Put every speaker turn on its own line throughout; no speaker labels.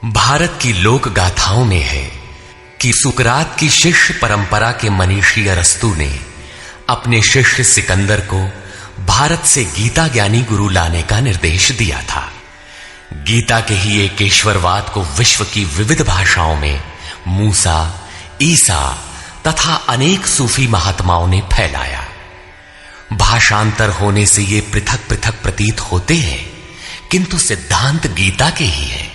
भारत की लोक गाथाओं में है कि सुकरात की शिष्य परंपरा के मनीषी अरस्तु ने अपने शिष्य सिकंदर को भारत से गीता ज्ञानी गुरु लाने का निर्देश दिया था। गीता के ही एक ईश्वरवाद को विश्व की विविध भाषाओं में मूसा, ईसा तथा अनेक सूफी महात्माओं ने फैलाया। भाषांतर होने से ये पृथक पृथक प्रतीत होते हैं, किंतु सिद्धांत गीता के ही है।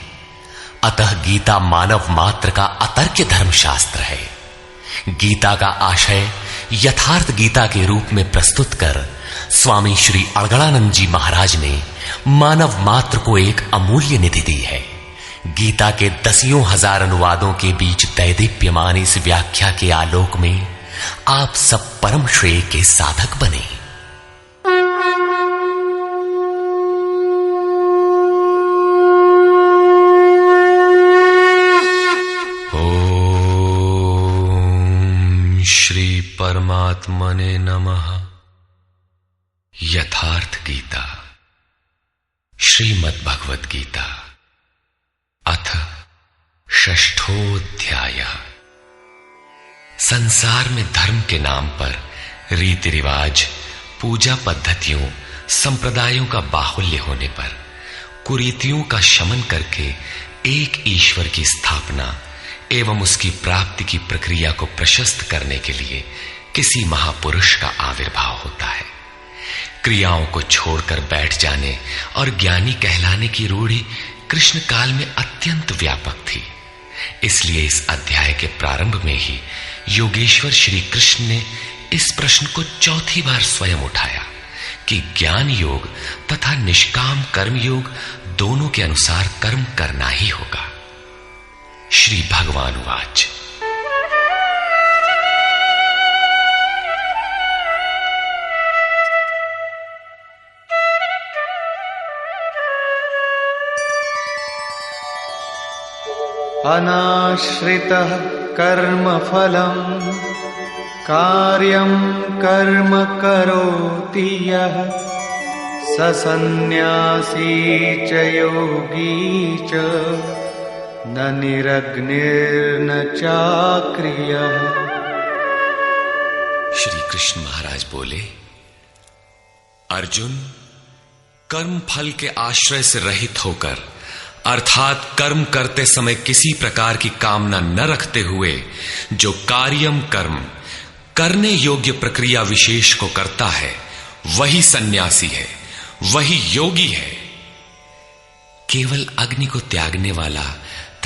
अतः गीता मानव मात्र का अतर्क्य धर्मशास्त्र है। गीता का आशय यथार्थ गीता के रूप में प्रस्तुत कर स्वामी श्री अड़गड़ानंद जी महाराज ने मानव मात्र को एक अमूल्य निधि दी है। गीता के दसियों हजार अनुवादों के बीच दैदीप्यमान इस व्याख्या के आलोक में आप सब परम श्रेय के साधक बने। श्री परमात्मने नमः। यथार्थ गीता श्रीमद् भगवत गीता अथ षष्ठोऽध्याय। संसार में धर्म के नाम पर रीति रिवाज, पूजा पद्धतियों, संप्रदायों का बाहुल्य होने पर कुरीतियों का शमन करके एक ईश्वर की स्थापना एवं उसकी प्राप्ति की प्रक्रिया को प्रशस्त करने के लिए किसी महापुरुष का आविर्भाव होता है। क्रियाओं को छोड़कर बैठ जाने और ज्ञानी कहलाने की रूढ़ी कृष्ण काल में अत्यंत व्यापक थी। इसलिए इस अध्याय के प्रारंभ में ही योगेश्वर श्री कृष्ण ने इस प्रश्न को चौथी बार स्वयं उठाया कि ज्ञान योग तथा निष्काम कर्म योग दोनों के अनुसार कर्म करना ही होगा। श्री भगवान उवाच।
अनाश्रितः कर्मफलम् कार्यं कर्म करोति यः स सन्न्यासी च योगी च न निरग्निर्न चाक्रियः।
श्री कृष्ण महाराज बोले, अर्जुन, कर्म फल के आश्रय से रहित होकर अर्थात कर्म करते समय किसी प्रकार की कामना न रखते हुए जो कार्यम कर्म करने योग्य प्रक्रिया विशेष को करता है, वही सन्यासी है, वही योगी है। केवल अग्नि को त्यागने वाला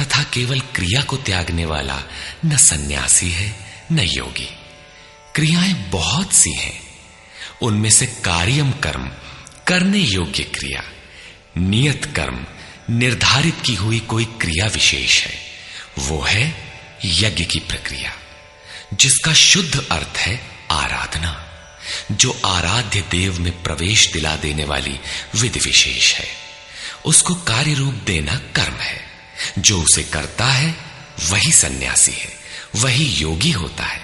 तथा केवल क्रिया को त्यागने वाला न सन्यासी है न योगी। क्रियाएं बहुत सी हैं, उनमें से कार्यम कर्म करने योग्य क्रिया, नियत कर्म निर्धारित की हुई कोई क्रिया विशेष है, वो है यज्ञ की प्रक्रिया, जिसका शुद्ध अर्थ है आराधना, जो आराध्य देव में प्रवेश दिला देने वाली विधि विशेष है। उसको कार्य रूप देना कर्म है। जो उसे करता है वही सन्यासी है, वही योगी होता है।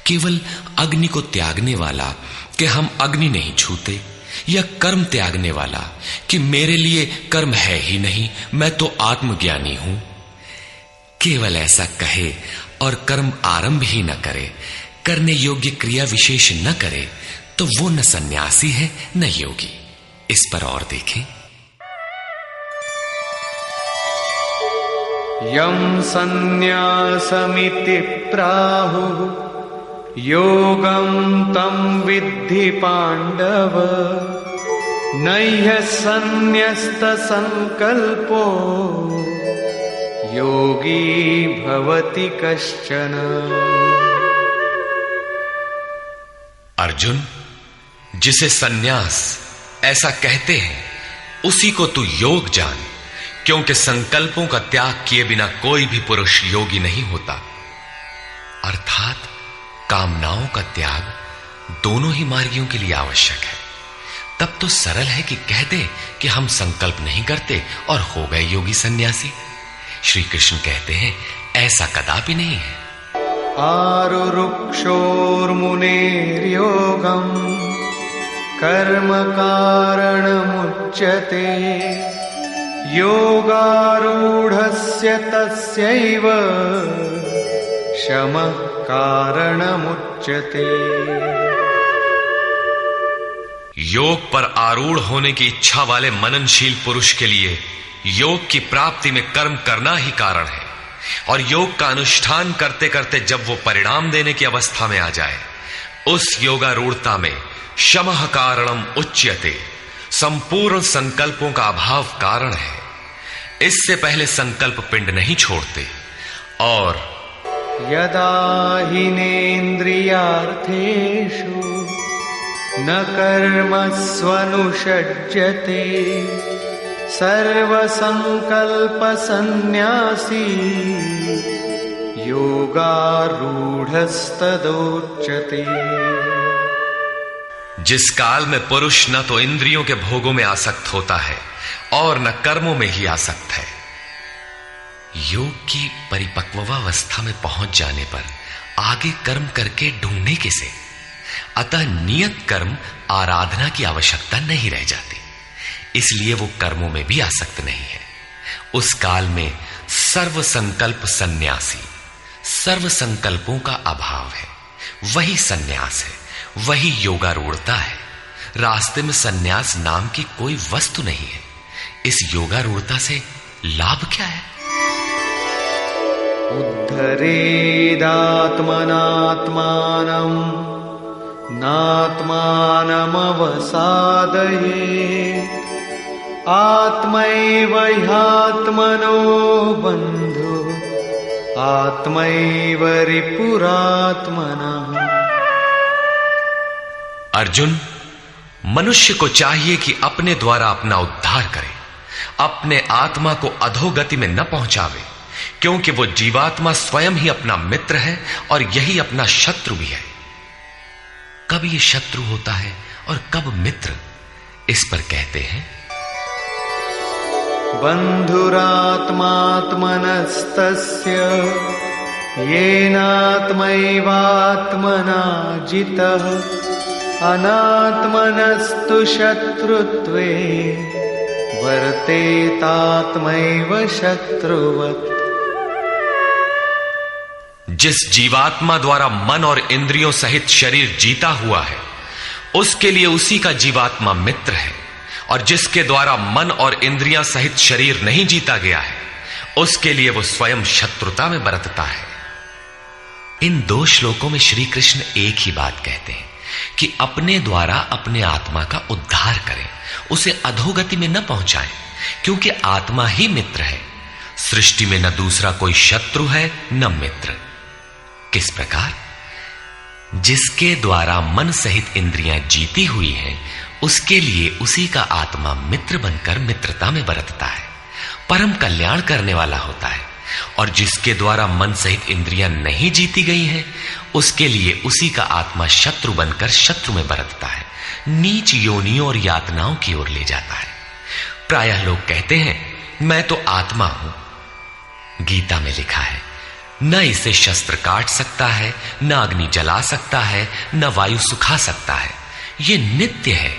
केवल अग्नि को त्यागने वाला कि हम अग्नि नहीं छूते, या कर्म त्यागने वाला कि मेरे लिए कर्म है ही नहीं, मैं तो आत्मज्ञानी हूं, केवल ऐसा कहे और कर्म आरंभ ही न करे, करने योग्य क्रिया विशेष न करे, तो वो न सन्यासी है न योगी। इस पर और देखें।
यम सन्न्यासमिति प्राहुः योगं तं विद्धि पांडव नह्य सन्न्यस्त संकल्पो योगी भवति कश्चन।
अर्जुन, जिसे सन्यास ऐसा कहते हैं उसी को तू योग जान, क्योंकि संकल्पों का त्याग किए बिना कोई भी पुरुष योगी नहीं होता। अर्थात कामनाओं का त्याग दोनों ही मार्गियों के लिए आवश्यक है। तब तो सरल है कि कह दे कि हम संकल्प नहीं करते और हो गए योगी सन्यासी। श्री कृष्ण कहते हैं ऐसा कदापि नहीं है।
आरुरुक्षोर्मुनेर्योगं कर्म कारणमुच्यते योगारूढस्य तस्यैव शमः कारणमुच्यते।
योग पर आरूढ़ होने की इच्छा वाले मननशील पुरुष के लिए योग की प्राप्ति में कर्म करना ही कारण है, और योग का अनुष्ठान करते करते जब वो परिणाम देने की अवस्था में आ जाए, उस योगारूढ़ता में शमः कारणम उच्यते, संपूर्ण संकल्पों का अभाव कारण है। इससे पहले संकल्प पिंड नहीं छोड़ते। और
यदा हिनेन्द्रियार्थेषु न कर्मस्वनुषज्यते सर्वसंकल्पसन्न्यासी योगारूढ़स्तदोच्यते।
जिस काल में पुरुष न तो इंद्रियों के भोगों में आसक्त होता है और न कर्मों में ही आसक्त है, योग की परिपक्वावस्था में पहुंच जाने पर आगे कर्म करके ढूंढने किसे। अतः नियत कर्म आराधना की आवश्यकता नहीं रह जाती, इसलिए वो कर्मों में भी आसक्त नहीं है। उस काल में सर्व संकल्प सन्यासी, सर्व संकल्पों का अभाव है, वही सन्यास है, वही योगारूढ़ता है। रास्ते में सन्यास नाम की कोई वस्तु नहीं है। इस योगारूढ़ता से लाभ क्या है?
उद्धरेदात्मनात्मानं नात्मानमवसादयेत् आत्मैव ह्यात्मनो बन्धु आत्मैव रिपुरात्मनः।
अर्जुन, मनुष्य को चाहिए कि अपने द्वारा अपना उद्धार करे, अपने आत्मा को अधोगति में न पहुंचावे, क्योंकि वो जीवात्मा स्वयं ही अपना मित्र है और यही अपना शत्रु भी है। कब ये शत्रु होता है और कब मित्र, इस पर कहते हैं
बन्धुरात्मात्मनस्तस्य येनात्मैवात्मना जितः अनात्मनस्तु शत्रुत्वे वर्तेतात्मैव शत्रुवत्।
जिस जीवात्मा द्वारा मन और इंद्रियों सहित शरीर जीता हुआ है, उसके लिए उसी का जीवात्मा मित्र है, और जिसके द्वारा मन और इंद्रियां सहित शरीर नहीं जीता गया है, उसके लिए वो स्वयं शत्रुता में बरतता है। इन दो श्लोकों में श्री कृष्ण एक ही बात कहते हैं कि अपने द्वारा अपने आत्मा का उद्धार करें, उसे अधोगति में न पहुंचाएं, क्योंकि आत्मा ही मित्र है। सृष्टि में न दूसरा कोई शत्रु है न मित्र। किस प्रकार? जिसके द्वारा मन सहित इंद्रियां जीती हुई हैं, उसके लिए उसी का आत्मा मित्र बनकर मित्रता में बरतता है, परम कल्याण करने वाला होता है। और जिसके द्वारा मन सहित इंद्रियां नहीं जीती गई हैं, उसके लिए उसी का आत्मा शत्रु बनकर शत्रु में बरतता है, नीच योनियों और यातनाओं की ओर ले जाता है। प्रायः लोग कहते हैं मैं तो आत्मा हूं। गीता में लिखा है, न इसे शस्त्र काट सकता है, न अग्नि जला सकता है, न वायु सुखा सकता है। ये नित्य है,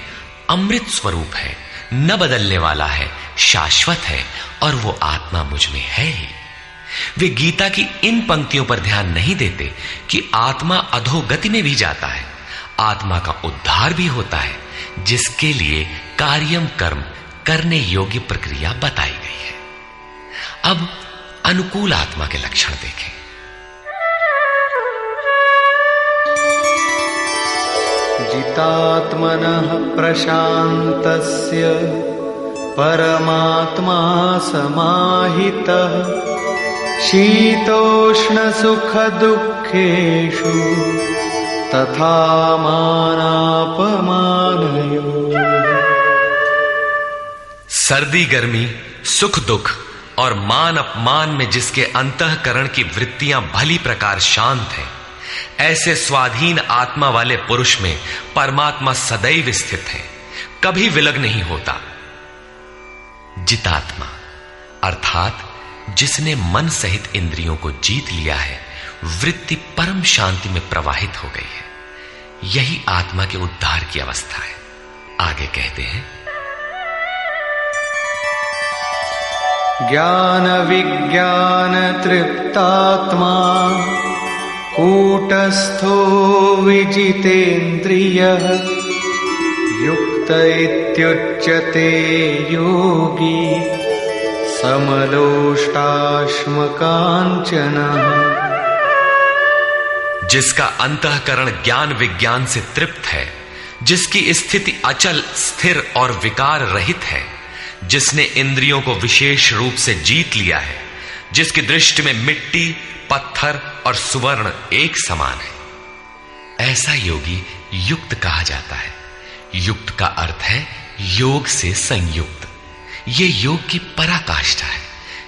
अमृत स्वरूप है, न बदलने वाला है, शाश्वत है, और वो आत्मा मुझ में है ही। वे गीता की इन पंक्तियों पर ध्यान नहीं देते कि आत्मा अधोगति में भी जाता है, आत्मा का उद्धार भी होता है, जिसके लिए कार्यम कर्म करने योग्य प्रक्रिया बताई गई है। अब अनुकूल आत्मा के लक्षण देखें।
जितात्मनः प्रशान्तस्य परमात्मा समाहितः शीतोष्णसुखदुःखेषु तथा मानापमानयोः।
सर्दी गर्मी, सुख दुख और मान अपमान में जिसके अंतःकरण की वृत्तियां भली प्रकार शांत हैं, ऐसे स्वाधीन आत्मा वाले पुरुष में परमात्मा सदैव स्थित है, कभी विलग नहीं होता। जितात्मा अर्थात जिसने मन सहित इंद्रियों को जीत लिया है, वृत्ति परम शांति में प्रवाहित हो गई है, यही आत्मा के उद्धार की अवस्था है। आगे कहते हैं
ज्ञान विज्ञान तृप्तात्मा कूटस्थो विजितेन्द्रियः युक्त इत्युच्यते योगी समलोष्टाश्मकाञ्चनः।
जिसका अंतःकरण ज्ञान विज्ञान से तृप्त है, जिसकी स्थिति अचल स्थिर और विकार रहित है, जिसने इंद्रियों को विशेष रूप से जीत लिया है, जिसकी दृष्टि में मिट्टी पत्थर और सुवर्ण एक समान है, ऐसा योगी युक्त कहा जाता है। युक्त का अर्थ है योग से संयुक्त। ये योग की पराकाष्ठा है,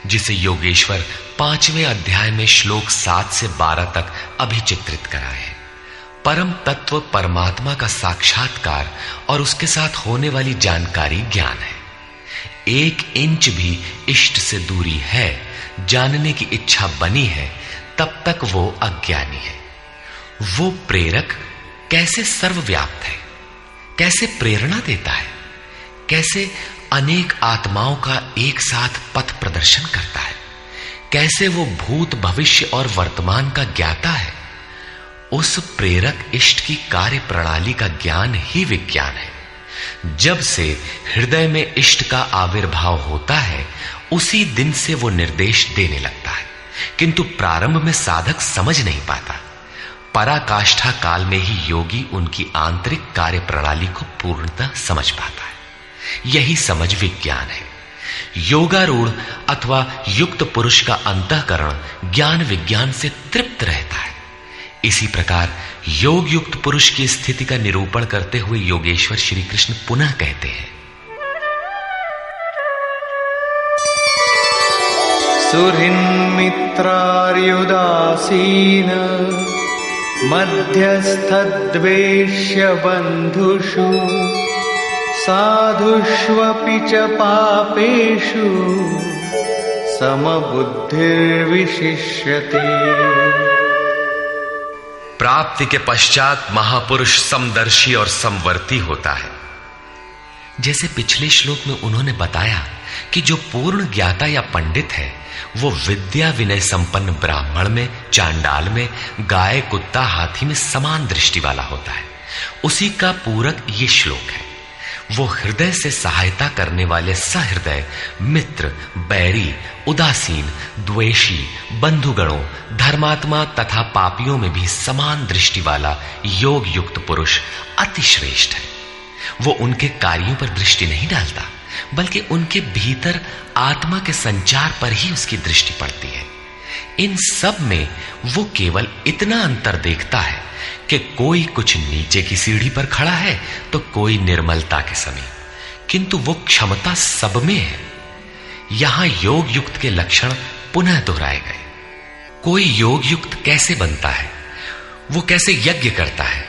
जिसे योगेश्वर 5वें अध्याय में श्लोक 7 से 12 तक अभिचित्रित कराए हैं। परम तत्व परमात्मा का साक्षात्कार और उसके साथ होने वाली जानकारी ज्ञान है। 1 इंच भी इष्ट से दूरी है, जानने की इच्छा बनी है, तब तक वो अज्ञानी है। वो प्रेरक कैसे सर्वव्याप्त है, कैसे प्रेरणा देता है, कैसे अनेक आत्माओं का एक साथ पथ प्रदर्शन करता है, कैसे वो भूत भविष्य और वर्तमान का ज्ञाता है। उस प्रेरक इष्ट की कार्य प्रणाली का ज्ञान ही विज्ञान है। जब से हृदय में इष्ट का आविर्भाव होता है, उसी दिन से वो निर्देश देने लगता है, किंतु प्रारंभ में साधक समझ नहीं पाता। पराकाष्ठा काल में ही योगी उनकी आंतरिक कार्य प्रणाली को पूर्णतः समझ पाता है। यही समझ विज्ञान है। योगारूढ़ अथवा युक्त पुरुष का अंतःकरण ज्ञान विज्ञान से तृप्त रहता है। इसी प्रकार योग युक्त पुरुष की स्थिति का निरूपण करते हुए योगेश्वर श्री कृष्ण पुनः कहते हैं,
सुहृन्मित्रार्युदासीन मध्यस्थद्वेष्य बन्धुषु साधुष्वपि च पापेषु समबुद्धिर्विशिष्यते।
प्राप्ति के पश्चात महापुरुष समदर्शी और समवर्ती होता है। जैसे पिछले श्लोक में उन्होंने बताया कि जो पूर्ण ज्ञाता या पंडित है, वो विद्या विनय संपन्न ब्राह्मण में, चांडाल में, गाय कुत्ता हाथी में समान दृष्टि वाला होता है। उसी का पूरक ये श्लोक है। वो हृदय से सहायता करने वाले सहृदय, मित्र, बैरी, उदासीन, द्वेषी, बंधुगणों, धर्मात्मा तथा पापियों में भी समान दृष्टि वाला योग युक्त पुरुष अति श्रेष्ठ है। वो उनके कार्यों पर दृष्टि नहीं डालता, बल्कि उनके भीतर आत्मा के संचार पर ही उसकी दृष्टि पड़ती है। इन सब में वो केवल इतना अंतर देखता है कि कोई कुछ नीचे की सीढ़ी पर खड़ा है तो कोई निर्मलता के समीप, किंतु वो क्षमता सब में है। यहां योग युक्त के लक्षण पुनः दोहराए गए। कोई योग युक्त कैसे बनता है, वो कैसे यज्ञ करता है,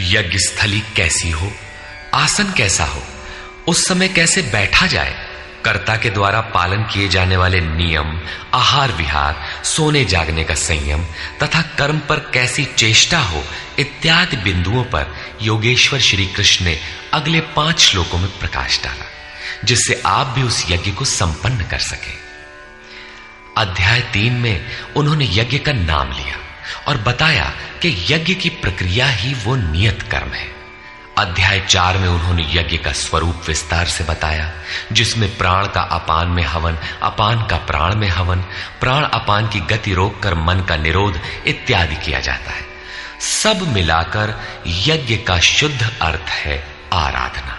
यज्ञ स्थली कैसी हो, आसन कैसा हो, उस समय कैसे बैठा जाए, कर्ता के द्वारा पालन किए जाने वाले नियम, आहार विहार, सोने जागने का संयम तथा कर्म पर कैसी चेष्टा हो, इत्यादि बिंदुओं पर योगेश्वर श्री कृष्ण ने अगले 5 श्लोकों में प्रकाश डाला, जिससे आप भी उस यज्ञ को संपन्न कर सके। अध्याय 3 में उन्होंने यज्ञ का नाम लिया और बताया कि यज्ञ की प्रक्रिया ही वो नियत कर्म है। अध्याय 4 में उन्होंने यज्ञ का स्वरूप विस्तार से बताया, जिसमें प्राण का अपान में हवन, अपान का प्राण में हवन, प्राण अपान की गति रोककर मन का निरोध इत्यादि किया जाता है। सब मिलाकर यज्ञ का शुद्ध अर्थ है आराधना,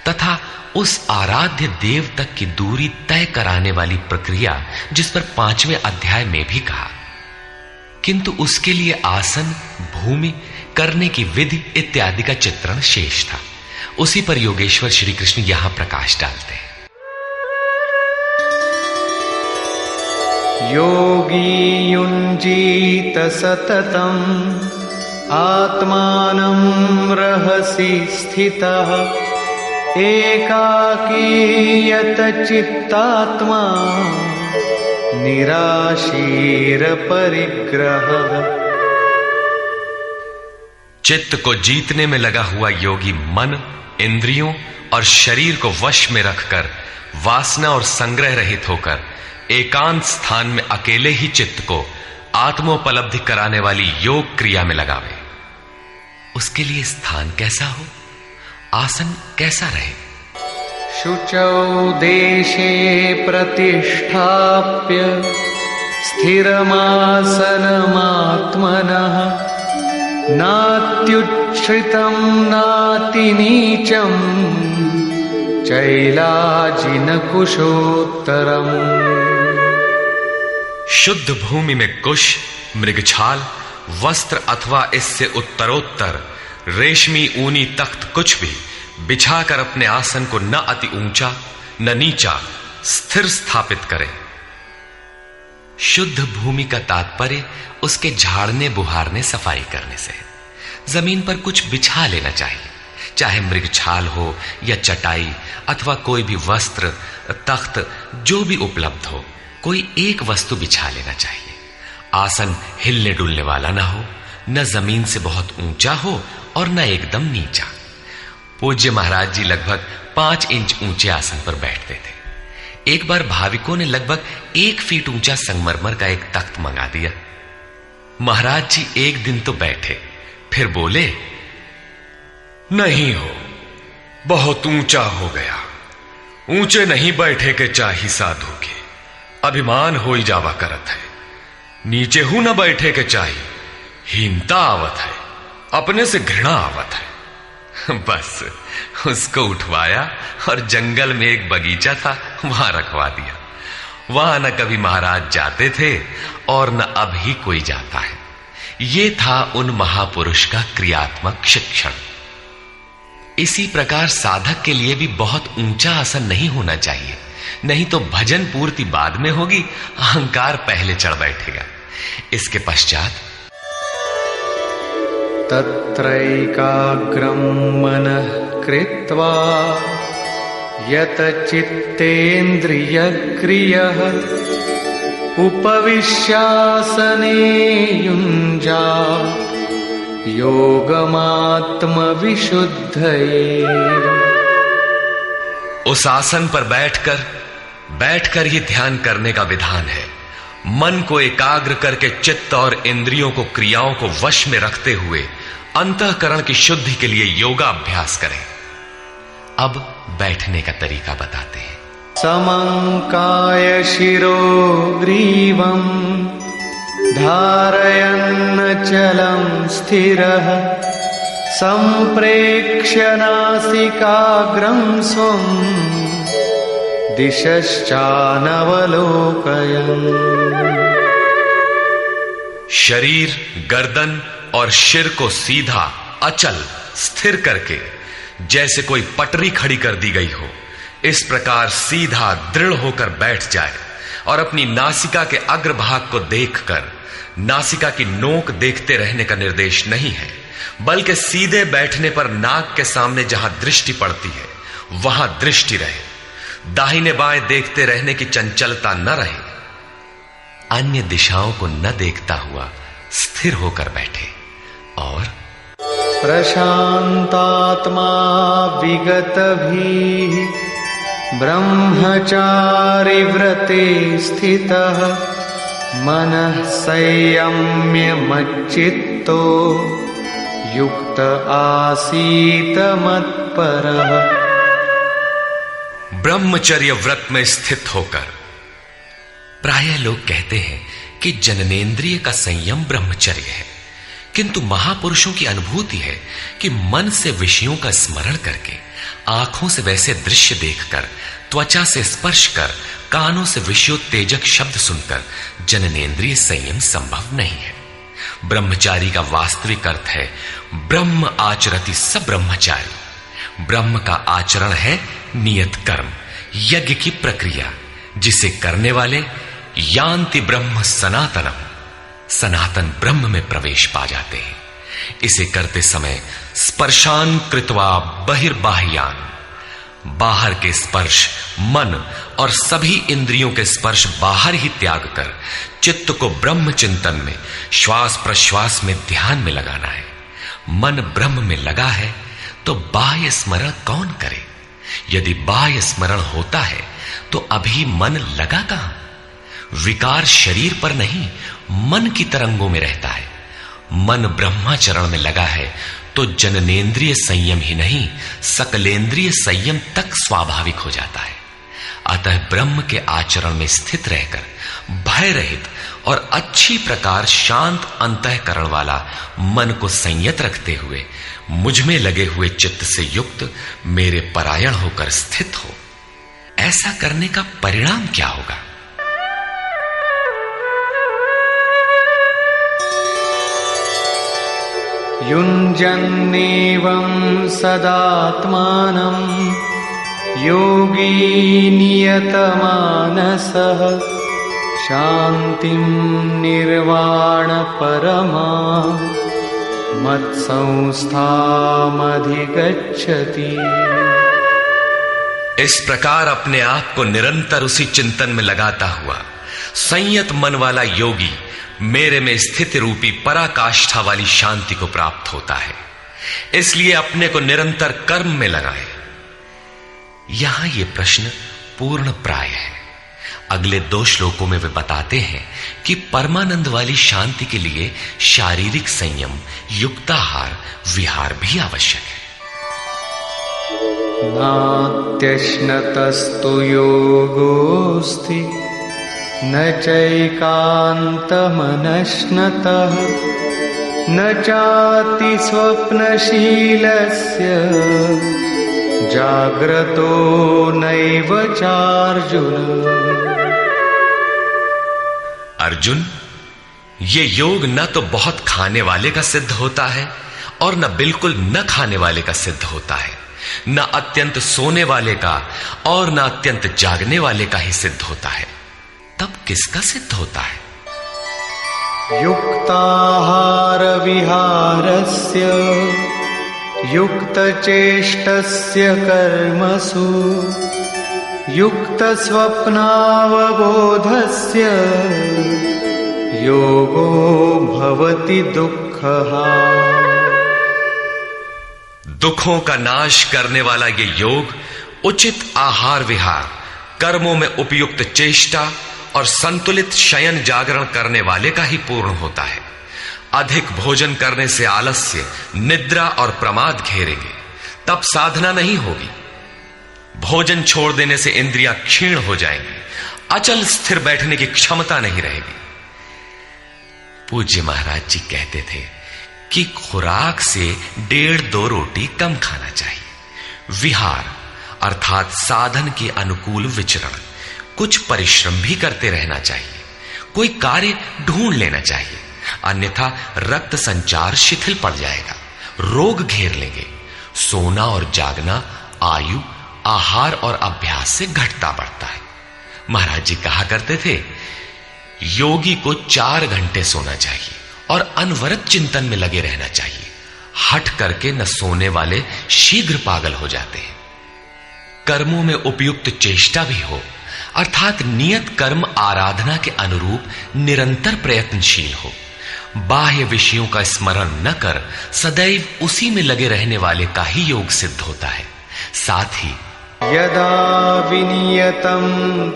तथा उस आराध्य देव तक की दूरी तय कराने वाली प्रक्रिया, जिस पर 5वें अध्याय में भी कहा। किंतु उसके लिए आसन, भूमि, करने की विधि इत्यादि का चित्रण शेष था। उसी पर योगेश्वर श्री कृष्ण यहां प्रकाश डालते हैं।
योगी युञ्जीत सततम् आत्मानं रहसि स्थितः एकाकीयत चित्तात्मा निराशीर परिग्रह।
चित्त को जीतने में लगा हुआ योगी मन, इंद्रियों और शरीर को वश में रखकर वासना और संग्रह रहित होकर एकांत स्थान में अकेले ही चित्त को आत्मोपलब्धि कराने वाली योग क्रिया में लगावे। उसके लिए स्थान कैसा हो, आसन कैसा रहे?
शुचौ देशे प्रतिष्ठाप्य स्थिरमासनमात्मनः नात्युच्छ्रितं नातिनीचं चैलाजिनकुशोत्तरम्।
शुद्ध भूमि में कुश, मृगछाल, वस्त्र अथवा इससे उत्तरोत्तर रेशमी ऊनी तख्त कुछ भी बिछाकर अपने आसन को न अति ऊंचा न नीचा स्थिर स्थापित करें। शुद्ध भूमि का तात्पर्य उसके झाड़ने बुहारने सफाई करने से। जमीन पर कुछ बिछा लेना चाहिए, चाहे मृगछाल हो या चटाई अथवा कोई भी वस्त्र, तख्त जो भी उपलब्ध हो, कोई एक वस्तु बिछा लेना चाहिए। आसन हिलने डुलने वाला ना हो, न जमीन से बहुत ऊंचा हो और न एकदम नीचा। पूज्य महाराज जी लगभग 5 इंच ऊंचे आसन पर बैठते थे। एक बार भाविकों ने लगभग 1 फीट ऊंचा संगमरमर का एक तख्त मंगा दिया। महाराज जी एक दिन तो बैठे, फिर बोले, नहीं हो, बहुत ऊंचा हो गया, ऊंचे नहीं बैठे के चाही साधु के, अभिमान हो ही जावा करत है। नीचे हूं न बैठे के चाही, हीनता आवत है, अपने से घृणा आवत है। बस उसको उठवाया और जंगल में एक बगीचा था, वहां रखवा दिया। वहां न कभी महाराज जाते थे और न अब ही कोई जाता है। ये था उन महापुरुष का क्रियात्मक शिक्षण। इसी प्रकार साधक के लिए भी बहुत ऊंचा आसन नहीं होना चाहिए, नहीं तो भजन पूर्ति बाद में होगी, अहंकार पहले चढ़ बैठेगा। इसके पश्चात
तत्रैकाग्रं मनः कृत्वा यत चित्तेन्द्रियक्रियः उपविश्यासने युञ्जात् योगमात्मविशुद्धये।
उस आसन पर बैठकर ही ध्यान करने का विधान है। मन को एकाग्र करके चित्त और इंद्रियों को, क्रियाओं को वश में रखते हुए अंतःकरण की शुद्धि के लिए योगा अभ्यास करें। अब बैठने का तरीका बताते हैं।
समंकाय शिरो ग्रीवं धारयन्नचलं स्थिरः संप्रेक्ष्य नासिकाग्रं स्वं दिशश्चानवलोकयन्।
शरीर, गर्दन और सिर को सीधा, अचल, स्थिर करके जैसे कोई पटरी खड़ी कर दी गई हो, इस प्रकार सीधा दृढ़ होकर बैठ जाए और अपनी नासिका के अग्रभाग को देखकर, नासिका की नोक देखते रहने का निर्देश नहीं है, बल्कि सीधे बैठने पर नाक के सामने जहां दृष्टि पड़ती है वहां दृष्टि रहे। दाहिने बाएं देखते रहने की चंचलता न रहे। अन्य दिशाओं को न देखता हुआ स्थिर होकर बैठे और
प्रशांतात्मा विगतभीः ब्रह्मचारि व्रते स्थितः मनः संयम्य मच्चित्तो युक्त आसीत मत्परः।
ब्रह्मचर्य व्रत में स्थित होकर। प्रायः लोग कहते हैं कि जननेंद्रिय का संयम ब्रह्मचर्य है, किंतु महापुरुषों की अनुभूति है कि मन से विषयों का स्मरण करके, आंखों से वैसे दृश्य देखकर, त्वचा से स्पर्श कर, कानों से विषयोत्तेजक शब्द सुनकर जननेंद्रिय संयम संभव नहीं है। ब्रह्मचारी का वास्तविक अर्थ है ब्रह्म आचरति स ब्रह्मचारी। ब्रह्म का आचरण है नियत कर्म, यज्ञ की प्रक्रिया, जिसे करने वाले यान्ति ब्रह्म सनातनम, सनातन ब्रह्म में प्रवेश पा जाते हैं। इसे करते समय स्पर्शान कृत्वा बहिर्बाह्यान, बाहर के स्पर्श, मन और सभी इंद्रियों के स्पर्श बाहर ही त्याग कर चित्त को ब्रह्म चिंतन में, श्वास प्रश्वास में ध्यान में लगाना है। मन ब्रह्म में लगा है तो बाह्य स्मरण कौन करे? यदि बाह्य स्मरण होता है तो अभी मन लगा कहां? विकार शरीर पर नहीं, मन की तरंगों में रहता है। मन ब्रह्माचरण में लगा है तो जननेन्द्रिय संयम ही नहीं, सकलेंद्रिय संयम तक स्वाभाविक हो जाता है। अतः ब्रह्म के आचरण में स्थित रहकर भय रहित और अच्छी प्रकार शांत अंतःकरण वाला मन को संयत रखते हुए मुझ में लगे हुए चित्त से युक्त मेरे परायण होकर स्थित हो। ऐसा करने का परिणाम क्या होगा?
युञ्जन्नेवं सदात्मानं योगी नियतमानसः शान्तिं निर्वाण परमा मत्संस्थामधिगच्छति।
इस प्रकार अपने आप को निरंतर उसी चिंतन में लगाता हुआ संयत मन वाला योगी मेरे में स्थिति रूपी पराकाष्ठा वाली शांति को प्राप्त होता है। इसलिए अपने को निरंतर कर्म में लगाए। यहां यह प्रश्न पूर्ण प्राय है। अगले 2 श्लोकों में वे बताते हैं कि परमानंद वाली शांति के लिए शारीरिक संयम, युक्ताहार, विहार भी आवश्यक है।
नात्यश्नतस्तु योगोऽस्ति न चैकान्तमनश्नतः न चाति स्वप्नशीलस्य जाग्रतो नैव चार्जुन।
अर्जुन, ये योग न तो बहुत खाने वाले का सिद्ध होता है और न बिल्कुल न खाने वाले का सिद्ध होता है, न अत्यंत सोने वाले का और न अत्यंत जागने वाले का ही सिद्ध होता है। तब किसका सिद्ध होता है?
युक्ताहार विहारस्य युक्तचेष्टस्य कर्मसु युक्तस्वप्नावबोधस्य योगो भवति दुःखः।
दुखों का नाश करने वाला ये योग उचित आहार विहार, कर्मों में उपयुक्त चेष्टा और संतुलित शयन जागरण करने वाले का ही पूर्ण होता है। अधिक भोजन करने से आलस्य, निद्रा और प्रमाद घेरेंगे, तब साधना नहीं होगी। भोजन छोड़ देने से इंद्रियां क्षीण हो जाएंगी, अचल स्थिर बैठने की क्षमता नहीं रहेगी। पूज्य महाराज जी कहते थे कि खुराक से 1.5-2 रोटी कम खाना चाहिए। विहार अर्थात साधन के अनुकूल विचरण, कुछ परिश्रम भी करते रहना चाहिए। कोई कार्य ढूंढ लेना चाहिए, अन्यथा रक्त संचार शिथिल पड़ जाएगा, रोग घेर लेंगे। सोना और जागना आयु, आहार और अभ्यास से घटता बढ़ता है। महाराज जी कहा करते थे, योगी को 4 घंटे सोना चाहिए और अनवरत चिंतन में लगे रहना चाहिए। हट करके न सोने वाले शीघ्र पागल हो जाते हैं। कर्मों में उपयुक्त चेष्टा भी हो, अर्थात नियत कर्म आराधना के अनुरूप निरंतर प्रयत्नशील हो। बाह्य विषयों का स्मरण न कर सदैव उसी में लगे रहने वाले का ही योग सिद्ध होता है। साथ ही
यदा विनियतं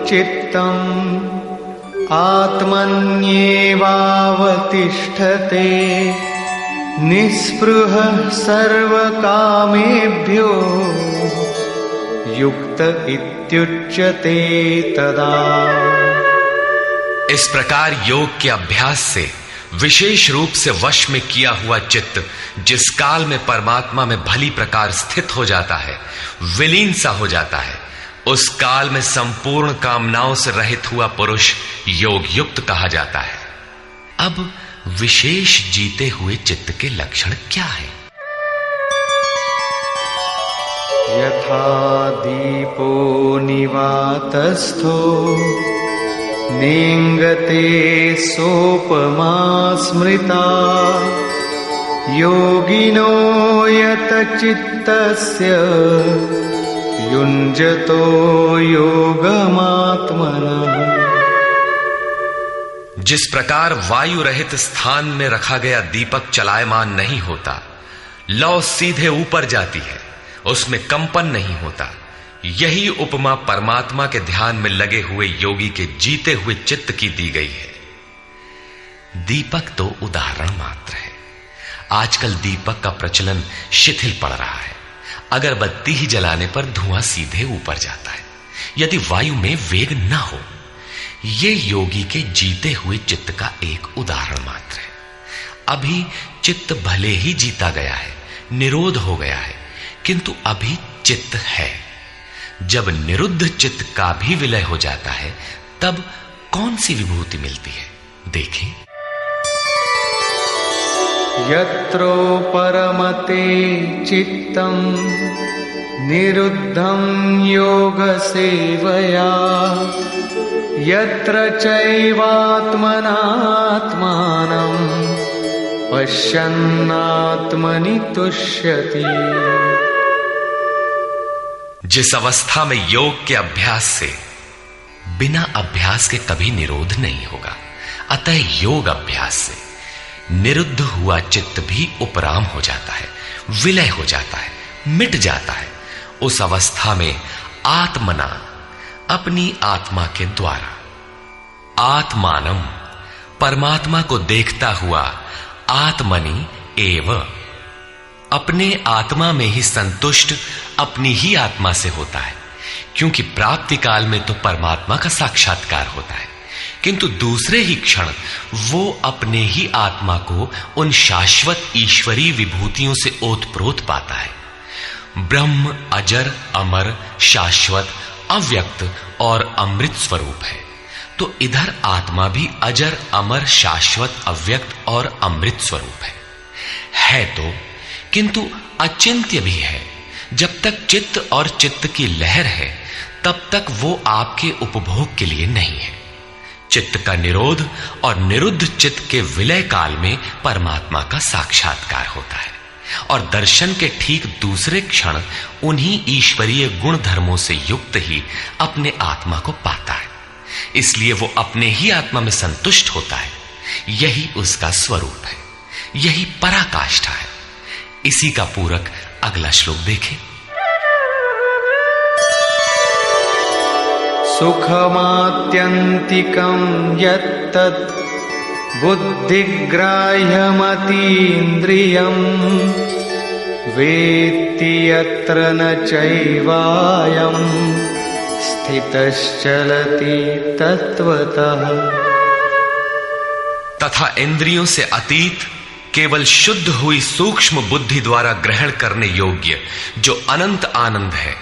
चित्तम् आत्मन्येवावतिष्ठते निःस्पृहः सर्वकामेभ्यो युक्त इत्युच्यते तदा।
इस प्रकार योग के अभ्यास से विशेष रूप से वश में किया हुआ चित्त जिस काल में परमात्मा में भली प्रकार स्थित हो जाता है, विलीन सा हो जाता है, उस काल में संपूर्ण कामनाओं से रहित हुआ पुरुष योग युक्त कहा जाता है। अब विशेष जीते हुए चित्त के लक्षण क्या है?
यथा दीपो निवातस्थो नेङ्गते सोपमा स्मृता योगिनो यतचित्तस्य युञ्जतो योगमात्मनः।
जिस प्रकार वायु रहित स्थान में रखा गया दीपक चलायमान नहीं होता, लौ सीधे ऊपर जाती है, उसमें कंपन नहीं होता, यही उपमा परमात्मा के ध्यान में लगे हुए योगी के जीते हुए चित्त की दी गई है। दीपक तो उदाहरण मात्र है। आजकल दीपक का प्रचलन शिथिल पड़ रहा है। अगरबत्ती ही जलाने पर धुआं सीधे ऊपर जाता है यदि वायु में वेग न हो। यह योगी के जीते हुए चित्त का एक उदाहरण मात्र है। अभी चित्त भले ही जीता गया है, निरोध हो गया है, किंतु अभी चित्त है। जब निरुद्ध चित्त का भी विलय हो जाता है तब कौन सी विभूति मिलती है, देखें।
यत्रो परमते चित्तम निरुद्धं योग सेवया यत्र चैवात्मनात्मानं पश्यन्नात्मनि तुष्यति।
जिस अवस्था में योग के अभ्यास से बिना अभ्यास के कभी निरोध नहीं होगा, अतः योग अभ्यास से निरुद्ध हुआ चित्त भी उपराम हो जाता है, विलय हो जाता है, मिट जाता है। उस अवस्था में आत्मना, अपनी आत्मा के द्वारा, आत्मानम, परमात्मा को देखता हुआ, आत्मनि एव, अपने आत्मा में ही संतुष्ट अपनी ही आत्मा से होता है। क्योंकि प्राप्ति काल में तो परमात्मा का साक्षात्कार होता है, किंतु दूसरे ही क्षण वो अपने ही आत्मा को उन शाश्वत ईश्वरीय विभूतियों से ओतप्रोत पाता है। ब्रह्म अजर, अमर, शाश्वत, अव्यक्त और अमृत स्वरूप है, तो इधर आत्मा भी अजर, अमर, शाश्वत, अव्यक्त और अमृत स्वरूप है तो, किंतु अचिंत्य भी है। जब तक चित्त और चित्त की लहर है तब तक वो आपके उपभोग के लिए नहीं है। चित्त का निरोध और निरुद्ध चित्त के विलय काल में परमात्मा का साक्षात्कार होता है और दर्शन के ठीक दूसरे क्षण उन्हीं ईश्वरीय गुण धर्मों से युक्त ही अपने आत्मा को पाता है। इसलिए वो अपने ही आत्मा में संतुष्ट होता है। यही उसका स्वरूप है, यही पराकाष्ठा है। इसी का पूरक अगला श्लोक देखें।
सुखमात्यन्तिकं यत्तत् बुद्धिग्राह्यमतीन्द्रियं वेत्ति यत्र न चैवायं स्थितश्चलति तत्वतः।
तथा इंद्रियों से अतीत, केवल शुद्ध हुई सूक्ष्म बुद्धि द्वारा ग्रहण करने योग्य जो अनंत आनंद है,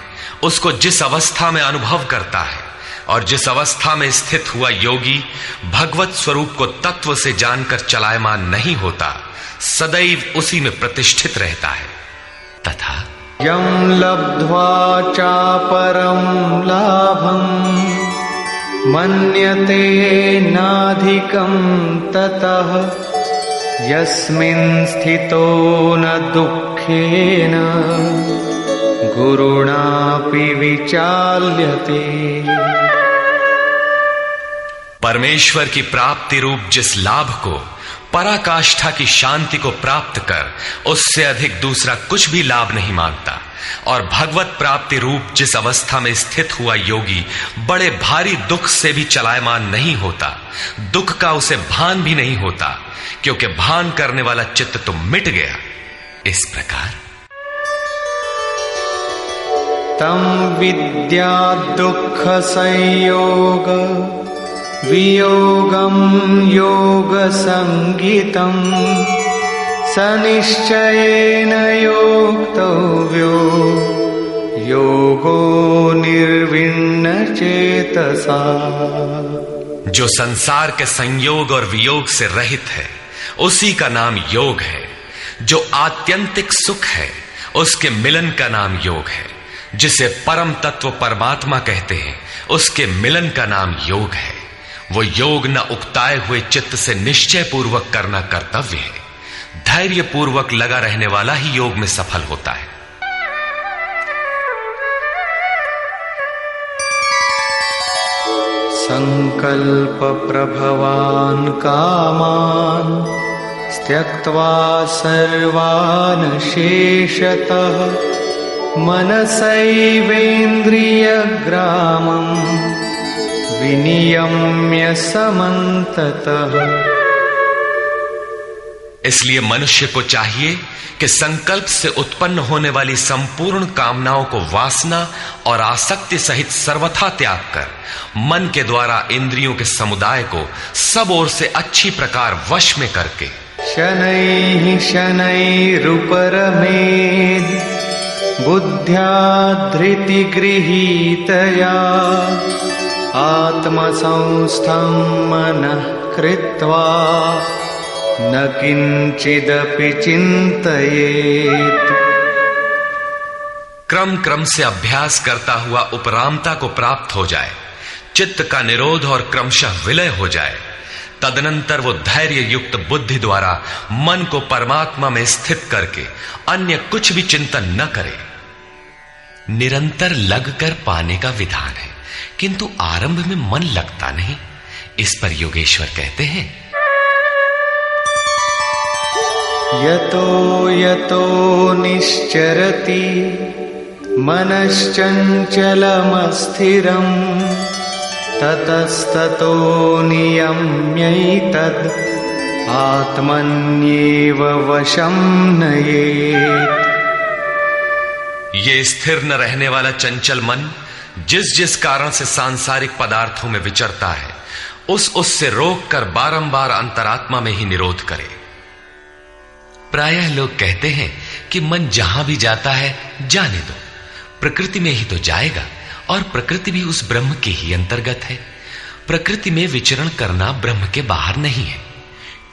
उसको जिस अवस्था में अनुभव करता है और जिस अवस्था में स्थित हुआ योगी भगवत स्वरूप को तत्व से जानकर चलायमान नहीं होता, सदैव उसी में प्रतिष्ठित रहता है। तथा
यं लब्ध्वा चापरं लाभं मन्यते नाधिकं ततः यस्मिन् स्थितो न दुःखेन गुरुणापि विचाल्यते।
परमेश्वर की प्राप्ति रूप जिस लाभ को, पराकाष्ठा की शांति को प्राप्त कर उससे अधिक दूसरा कुछ भी लाभ नहीं मांगता, और भगवत प्राप्ति रूप जिस अवस्था में स्थित हुआ योगी बड़े भारी दुख से भी चलायमान नहीं होता, दुख का उसे भान भी नहीं होता, क्योंकि भान करने वाला चित्त तो मिट गया। इस प्रकार
तम विद्या दुख संयोग वियोगम योग संगीतम सनिश्चयेन योक्तव्यो योगो निर्विण्ण चेतसा।
जो संसार के संयोग और वियोग से रहित है उसी का नाम योग है। जो आत्यंतिक सुख है उसके मिलन का नाम योग है। जिसे परम तत्व परमात्मा कहते हैं उसके मिलन का नाम योग है। वो योग न उकताए हुए चित्त से निश्चय पूर्वक करना कर्तव्य है। धैर्य पूर्वक लगा रहने वाला ही योग में सफल होता है।
संकल्प प्रभवान कामान त्यक्त्वा सर्वान् शेषतः मनसैवेन्द्रियग्रामं विनियम्य समन्ततः।
इसलिए मनुष्य को चाहिए कि संकल्प से उत्पन्न होने वाली संपूर्ण कामनाओं को वासना और आसक्ति सहित सर्वथा त्याग कर मन के द्वारा इंद्रियों के समुदाय को सब ओर से अच्छी प्रकार वश में करके
शनैः शनैरुपरमेद् बुद्ध्या धृतिगृहीतया आत्मसंस्थं मनः कृत्वा न किंचिदपि चिंतयेत्।
क्रम क्रम से अभ्यास करता हुआ उपरामता को प्राप्त हो जाए, चित्त का निरोध और क्रमशः विलय हो जाए, तदनंतर वो धैर्य युक्त बुद्धि द्वारा मन को परमात्मा में स्थित करके अन्य कुछ भी चिंतन न करे। निरंतर लगकर पाने का विधान है, किंतु आरंभ में मन लगता नहीं। इस पर योगेश्वर कहते हैं,
यतो यतो निश्चरति मनश्चञ्चलमस्थिरम् ततस्ततो नियम्यैतद् आत्मन्येव वशं नयेत्।
ये स्थिर न रहने वाला चंचल मन जिस जिस कारण से सांसारिक पदार्थों में विचरता है, उससे रोककर बारंबार अंतरात्मा में ही निरोध करे। प्रायः लोग कहते हैं कि मन जहां भी जाता है जाने दो, प्रकृति में ही तो जाएगा और प्रकृति भी उस ब्रह्म के ही अंतर्गत है। प्रकृति में विचरण करना ब्रह्म के बाहर नहीं है।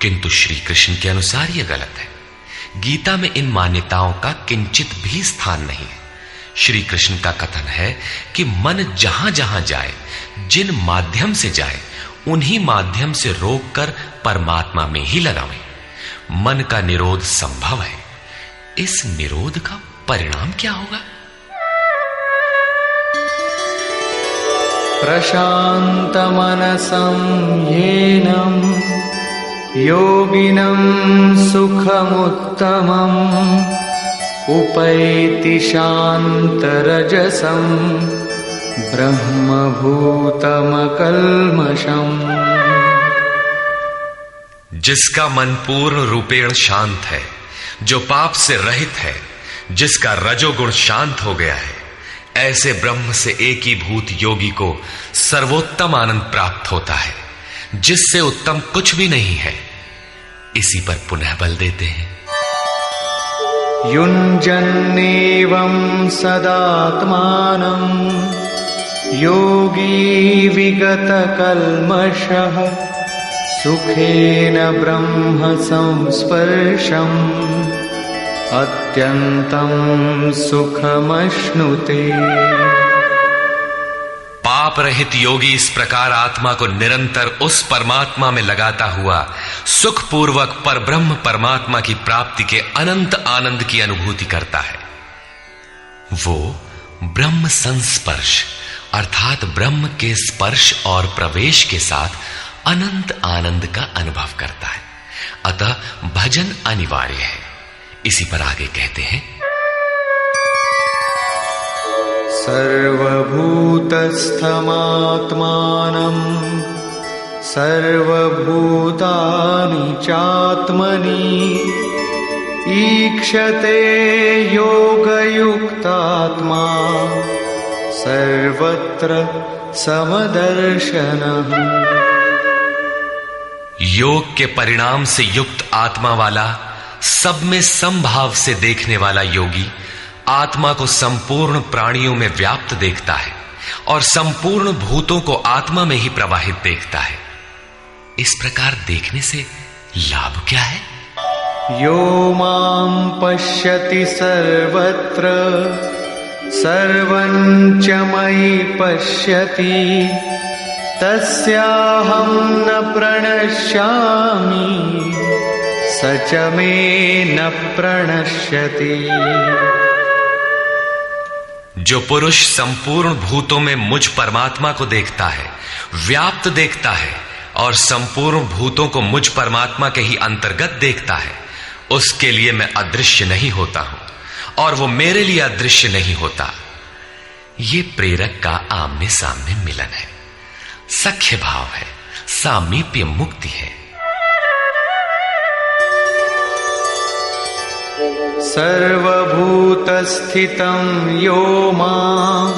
किंतु श्री कृष्ण के अनुसार यह गलत है। गीता में इन मान्यताओं का किंचित भी स्थान नहीं है। श्री कृष्ण का कथन है कि मन जहां जहां जाए, जिन माध्यम से जाए, उन्हीं माध्यम से रोककर परमात्मा में ही लगावें। मन का निरोध संभव है। इस निरोध का परिणाम क्या होगा?
प्रशान्तमनसं येनं योगिनं सुखमुत्तमम् उपैति शान्तरजसं ब्रह्मभूतमकल्मषम्।
जिसका मन पूर्ण रूपेण शांत है, जो पाप से रहित है, जिसका रजोगुण शांत हो गया है, ऐसे ब्रह्म से एकीभूत योगी को सर्वोत्तम आनंद प्राप्त होता है, जिससे उत्तम कुछ भी नहीं है। इसी पर पुनः बल देते हैं,
युञ्जन्नेवं सदात्मानं योगी विगतकल्मषः सुखेन ब्रह्म संस्पर्शम् अत्यंतं सुखमश्नुते।
पाप रहित योगी इस प्रकार आत्मा को निरंतर उस परमात्मा में लगाता हुआ सुखपूर्वक परब्रह्म परमात्मा की प्राप्ति के अनंत आनंद की अनुभूति करता है। वो ब्रह्म संस्पर्श अर्थात ब्रह्म के स्पर्श और प्रवेश के साथ अनंत आनंद का अनुभव करता है। अतः भजन अनिवार्य है। इसी पर आगे कहते हैं,
सर्वभूतस्थमात्मानं सर्वभूतानि चात्मनि ईक्षते योगयुक्तात्मा सर्वत्र समदर्शनः।
योग के परिणाम से युक्त आत्मा वाला, सब में समभाव से देखने वाला योगी आत्मा को संपूर्ण प्राणियों में व्याप्त देखता है और संपूर्ण भूतों को आत्मा में ही प्रवाहित देखता है। इस प्रकार देखने से लाभ क्या है?
यो मां पश्यति सर्वत्र सर्वं च मयि पश्यति तस्याहं न प्रणश्यामि स च मे न प्रणश्यति।
जो पुरुष संपूर्ण भूतों में मुझ परमात्मा को देखता है, व्याप्त देखता है और संपूर्ण भूतों को मुझ परमात्मा के ही अंतर्गत देखता है, उसके लिए मैं अदृश्य नहीं होता हूं और वो मेरे लिए अदृश्य नहीं होता। ये प्रेरक का आमने सामने मिलन है, सख्य भाव है, सामीप्य मुक्ति है।
सर्वभूतस्थितं यो मां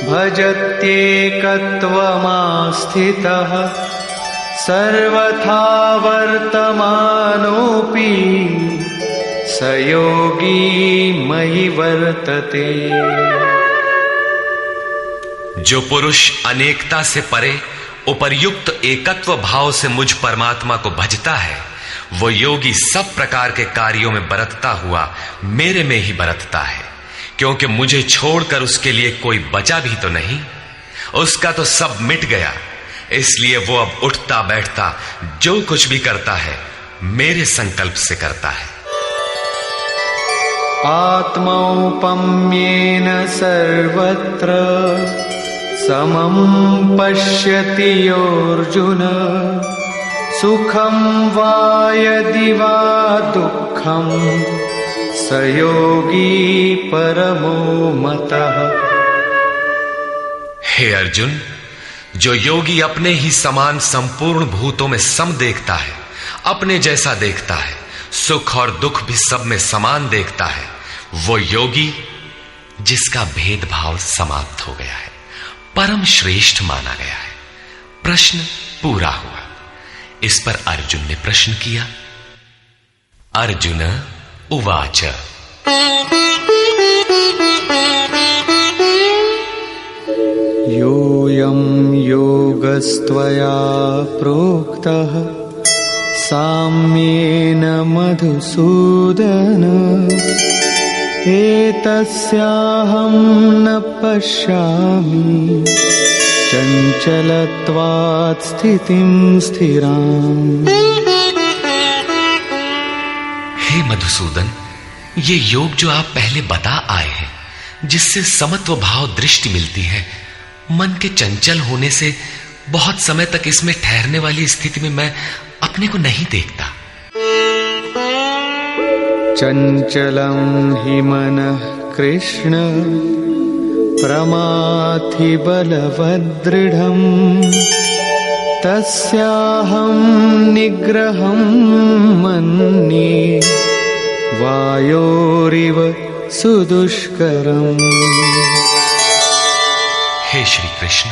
भजत्येकत्वमास्थितः सर्वथा वर्तमानोऽपि स योगी मयि वर्तते।
जो पुरुष अनेकता से परे उपर्युक्त एकत्व भाव से मुझ परमात्मा को भजता है, वो योगी सब प्रकार के कार्यों में बरतता हुआ मेरे में ही बरतता है, क्योंकि मुझे छोड़कर उसके लिए कोई बचा भी तो नहीं। उसका तो सब मिट गया, इसलिए वो अब उठता बैठता जो कुछ भी करता है मेरे संकल्प से करता है।
आत्मौपम्येन सर्वत्र समं पश्यति योऽर्जुन सुखं वा यदि वा दुःखं स योगी परमो मतः।
हे अर्जुन, जो योगी अपने ही समान संपूर्ण भूतों में सम देखता है, अपने जैसा देखता है, सुख और दुख भी सब में समान देखता है, वो योगी जिसका भेदभाव समाप्त हो गया है, परम श्रेष्ठ माना गया है। प्रश्न पूरा हुआ। इस पर अर्जुन ने प्रश्न किया। अर्जुन उवाच
योऽयं योगस्त्वया प्रोक्तः साम्येन मधुसूदन एतस्याहं न पश्यामि चञ्चलत्वात् स्थितिं स्थिराम्।
हे मधुसूदन, ये योग जो आप पहले बता आए हैं, जिससे समत्व भाव दृष्टि मिलती है, मन के चंचल होने से बहुत समय तक इसमें ठहरने वाली स्थिति में मैं अपने को नहीं देखता।
चंचलं हि मनः कृष्ण प्रमाथि बलवदृढम् तस्याहं निग्रहं मन्ये वायोरिव सुदुष्करम्।
हे श्री कृष्ण,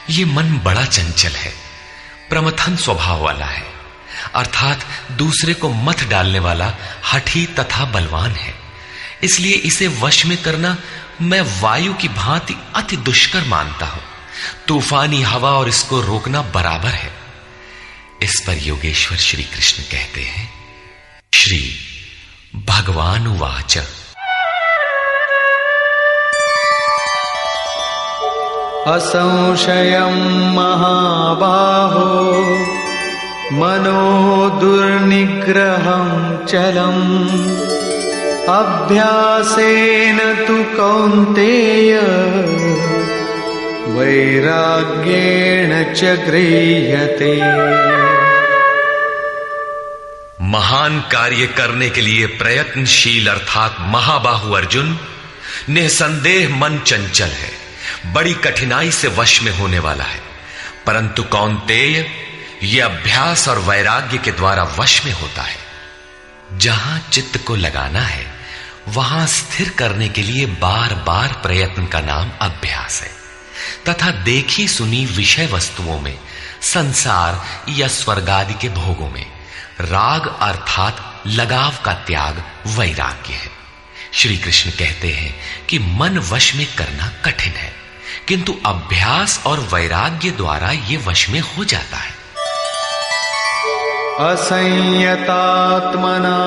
ये मन बड़ा चंचल है, प्रमथन स्वभाव वाला है, अर्थात दूसरे को मत डालने वाला हठी तथा बलवान है। इसलिए इसे वश में करना मैं वायु की भांति अति दुष्कर मानता हूं। तूफानी हवा और इसको रोकना बराबर है। इस पर योगेश्वर श्री कृष्ण कहते हैं, श्री भगवान उवाच
असंशयं महाबाहो मनो दुर्निग्रहं चलम् अभ्यासेन तु कौन्तेय वैराग्येण च गृह्यते।
महान कार्य करने के लिए प्रयत्नशील अर्थात महाबाहु अर्जुन, निसंदेह मन चंचल है, बड़ी कठिनाई से वश में होने वाला है, परंतु कौन्तेय यह अभ्यास और वैराग्य के द्वारा वश में होता है। जहां चित्त को लगाना है वहां स्थिर करने के लिए बार बार प्रयत्न का नाम अभ्यास है, तथा देखी सुनी विषय वस्तुओं में, संसार या स्वर्ग आदि के भोगों में राग अर्थात लगाव का त्याग वैराग्य है। श्री कृष्ण कहते हैं कि मन वश में करना कठिन है, किंतु अभ्यास और वैराग्य द्वारा यह वश में हो जाता है।
असंयतात्मना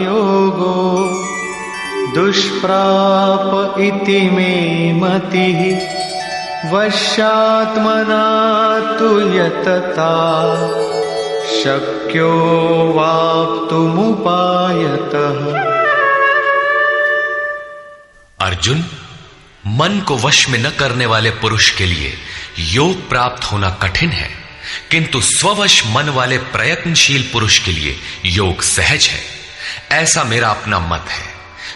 योगो दुष्प्राप इति मे मतिः वश्यात्मना तु यतता शक्यो वाप्तुमुपायतः।
अर्जुन, मन को वश में न करने वाले पुरुष के लिए योग प्राप्त होना कठिन है, किंतु स्ववश मन वाले प्रयत्नशील पुरुष के लिए योग सहज है। ऐसा मेरा अपना मत है।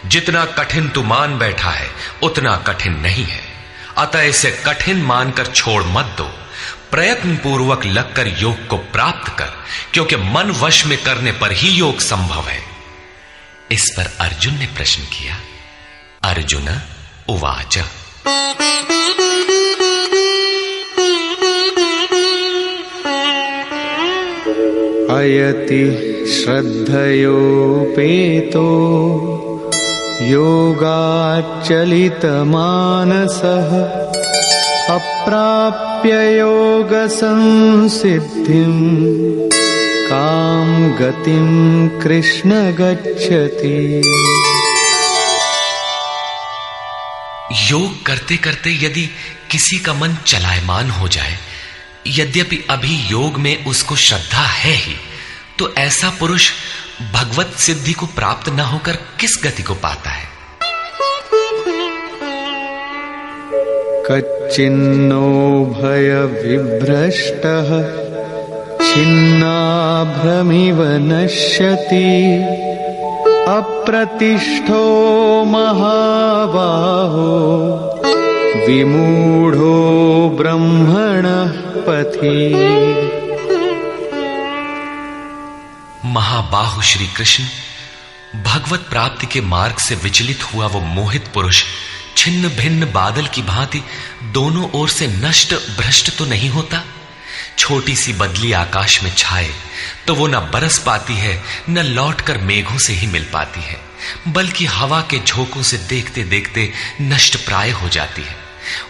जितना कठिन तू मान बैठा है उतना कठिन नहीं है, अतः इसे कठिन मानकर छोड़ मत दो। प्रयत्न पूर्वक लगकर योग को प्राप्त कर, क्योंकि मन वश में करने पर ही योग संभव है। इस पर अर्जुन ने प्रश्न किया। अर्जुन उवाच
अयति श्रद्धयोपेतो योगाच्चलितमानसः अप्राप्य योगसंसिद्धिं कां गतिं कृष्ण गच्छति।
योग करते करते यदि किसी का मन चलायमान हो जाए, यद्यपि अभी योग में उसको श्रद्धा है ही, तो ऐसा पुरुष भगवत सिद्धि को प्राप्त न होकर किस गति को पाता है?
कच्चिन्नो भय विभ्रष्टः छिन्नाभ्रमिव नश्यति अप्रतिष्ठो महाबाहो विमूढ़ो ब्रह्मणः पथि।
महाबाहु श्री कृष्ण, भगवत प्राप्ति के मार्ग से विचलित हुआ वो मोहित पुरुष छिन्न भिन्न बादल की भांति दोनों ओर से नष्ट भ्रष्ट तो नहीं होता। छोटी सी बदली आकाश में छाए तो वो न बरस पाती है, न लौटकर मेघों से ही मिल पाती है, बल्कि हवा के झोंकों से देखते देखते नष्ट प्राय हो जाती है।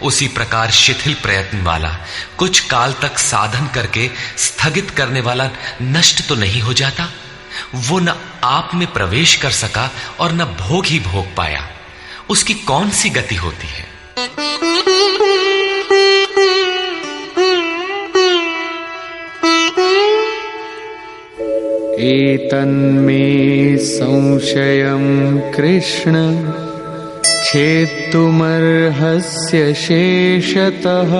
उसी प्रकार शिथिल प्रयत्न वाला, कुछ काल तक साधन करके स्थगित करने वाला नष्ट तो नहीं हो जाता। वो न आप में प्रवेश कर सका और न भोग ही भोग पाया, उसकी कौन सी गति होती है?
एतन्मे संशयं कृष्ण छेत्तुमर्हस्य शेषतः